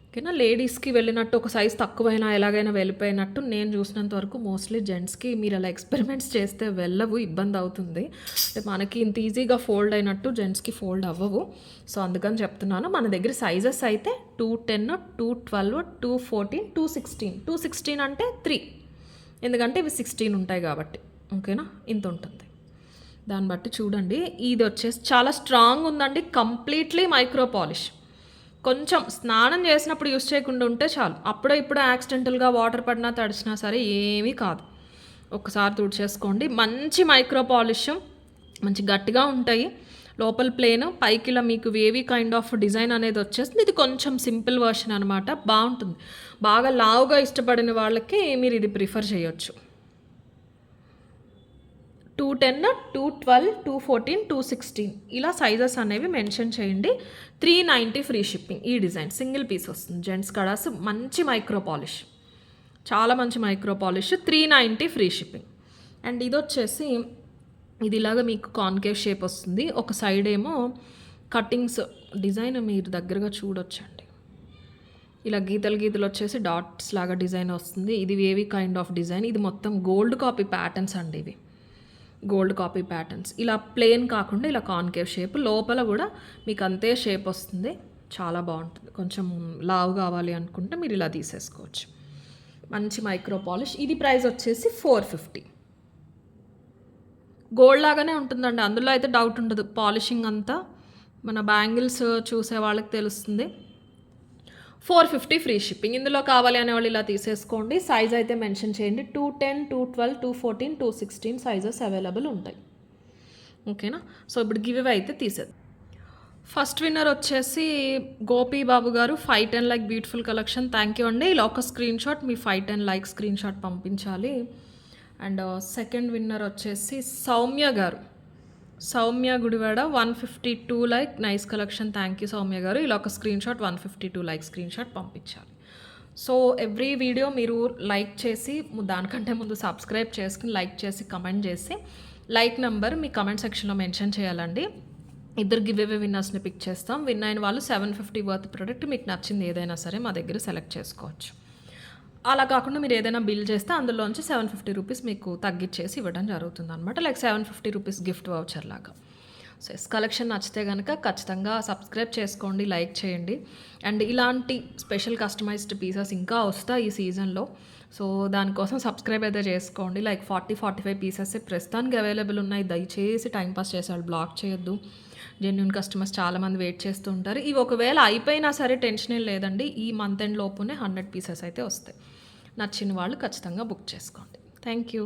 ఓకేనా. లేడీస్కి వెళ్ళినట్టు ఒక సైజ్ తక్కువైనా ఎలాగైనా వెళ్ళిపోయినట్టు నేను చూసినంత వరకు మోస్ట్లీ జెంట్స్కి మీరు అలా ఎక్స్పెరిమెంట్స్ చేస్తే వెళ్ళవు, ఇబ్బంది అవుతుంది. మనకి ఇంత ఈజీగా ఫోల్డ్ అయినట్టు జెంట్స్కి ఫోల్డ్ అవ్వవు. సో అందుకని చెప్తున్నాను. మన దగ్గర సైజెస్ అయితే 210 212 214 216. 216 అంటే 3, ఎందుకంటే ఇవి 16 ఉంటాయి కాబట్టి. ఓకేనా. ఇంత ఉంటుంది. దాన్ని బట్టి చూడండి. ఇది వచ్చేసి చాలా స్ట్రాంగ్ ఉందండి. Completely micro polish. కొంచెం స్నానం చేసినప్పుడు యూస్ చేయకుండా ఉంటే చాలు. అప్పుడో ఇప్పుడు యాక్సిడెంటల్గా వాటర్ పడినా తడిచినా సరే ఏమీ కాదు. ఒకసారి తుడిచేసుకోండి. మంచి మైక్రో పాలిష్, మంచి గట్టిగా ఉంటాయి. లోపల ప్లేన్, పైకి ఇలా మీకు వేవీ కైండ్ ఆఫ్ డిజైన్ అనేది వచ్చేస్తుంది. ఇది కొంచెం సింపుల్ వర్షన్ అనమాట. బాగుంటుంది. బాగా లావుగా ఇష్టపడిన వాళ్ళకి మీరు ఇది ప్రిఫర్ చేయొచ్చు. 210 212 214 216 ఇలా సైజెస్ అనేవి మెన్షన్ చేయండి. 390 ఫ్రీ షిప్పింగ్. ఈ డిజైన్ సింగిల్ పీస్ వస్తుంది. జెంట్స్ కడాస్ మంచి మైక్రో పాలిష్, చాలా మంచి micro polish. 390 free shipping. And ఇది వచ్చేసి ఇది ఇలాగా మీకు కాన్కేవ్ షేప్ వస్తుంది. ఒక సైడ్ ఏమో కటింగ్స్ డిజైన్ మీరు దగ్గరగా చూడొచ్చండి. ఇలా గీతలు గీతలు వచ్చేసి డాట్స్ లాగా డిజైన్ వస్తుంది. ఇది వేవీ కైండ్ ఆఫ్ డిజైన్. ఇది మొత్తం గోల్డ్ కాపీ ప్యాటర్న్స్ అండి. ఇవి గోల్డ్ కాపీ ప్యాటర్న్స్. ఇలా ప్లెయిన్ కాకుండా ఇలా కాన్కేవ్ షేప్, లోపల కూడా మీకు అంతే షేప్ వస్తుంది. చాలా బాగుంటుంది. కొంచెం లావు కావాలి అనుకుంటే మీరు ఇలా తీసేసుకోవచ్చు. మంచి మైక్రో పాలిష్. ఇది ప్రైస్ వచ్చేసి 450. గోల్డ్ లాగానే ఉంటుందండి, అందులో అయితే డౌట్ ఉండదు. పాలిషింగ్ అంతా మన బ్యాంగిల్స్ చూసే వాళ్ళకి తెలుస్తుంది. 450 ఫ్రీ షిప్పింగ్. ఇందులో కావాలి అనేవాళ్ళు ఇలా తీసేసుకోండి. సైజ్ అయితే మెన్షన్ చేయండి. 210 212 214 216 సైజెస్ అవైలబుల్ ఉంటాయి. ఓకేనా. సో ఇప్పుడు గివ్ అవే అయితే తీసేది. ఫస్ట్ విన్నర్ వచ్చేసి గోపీ బాబు గారు. 510 like beautiful collection. Thank you అండి. ఇలా ఒక స్క్రీన్ షాట్ మీ 510 లైక్ స్క్రీన్ షాట్ పంపించాలి. అండ్ సెకండ్ విన్నర్ వచ్చేసి సౌమ్య గారు. Soumya Gudivada 152 like nice collection. Thank you Soumya గారు. ఇలా ఒక screen shot 152 like screen shot పంపించాలి. సో ఎవ్రీ వీడియో మీరు లైక్ చేసి దానికంటే ముందు సబ్స్క్రైబ్ చేసుకుని లైక్ చేసి కమెంట్ చేసి లైక్ నెంబర్ మీ కమెంట్ సెక్షన్లో మెన్షన్ చేయాలండి. ఇద్దరు గివ్ అవే విన్నర్స్ని పిక్ చేస్తాం. విన్ అయిన వాళ్ళు 750 వర్త్ ప్రోడక్ట్ మీకు నచ్చింది ఏదైనా సరే మా దగ్గర సెలెక్ట్ చేసుకోవచ్చు. అలా కాకుండా మీరు ఏదైనా బిల్ చేస్తే అందులోంచి 750 రూపీస్ మీకు తగ్గించేసి ఇవ్వడం జరుగుతుంది అనమాట. లైక్ 750 రూపీస్ గిఫ్ట్ వౌచర్ లాగా. సో ఎస్ కలెక్షన్ నచ్చితే కనుక ఖచ్చితంగా సబ్స్క్రైబ్ చేసుకోండి, లైక్ చేయండి. అండ్ ఇలాంటి స్పెషల్ కస్టమైజ్డ్ పీసెస్ ఇంకా వస్తాయి ఈ సీజన్లో. సో దానికోసం సబ్స్క్రైబ్ అయితే చేసుకోండి. లైక్ 40-45 పీసెస్ ప్రస్తుతానికి అవైలబుల్ ఉన్నాయి. దయచేసి టైంపాస్ చేసేవాళ్ళు బ్లాక్ చేయొద్దు. జెన్యూన్ కస్టమర్స్ చాలామంది వెయిట్ చేస్తూ ఉంటారు. ఇవి ఒకవేళ అయిపోయినా సరే టెన్షన్ ఏం లేదండి. ఈ మంత్ ఎండ్ లోపునే 100 పీసెస్ అయితే వస్తాయి. నచ్చిన వాళ్ళు ఖచ్చితంగా బుక్ చేసుకోండి. Thank you.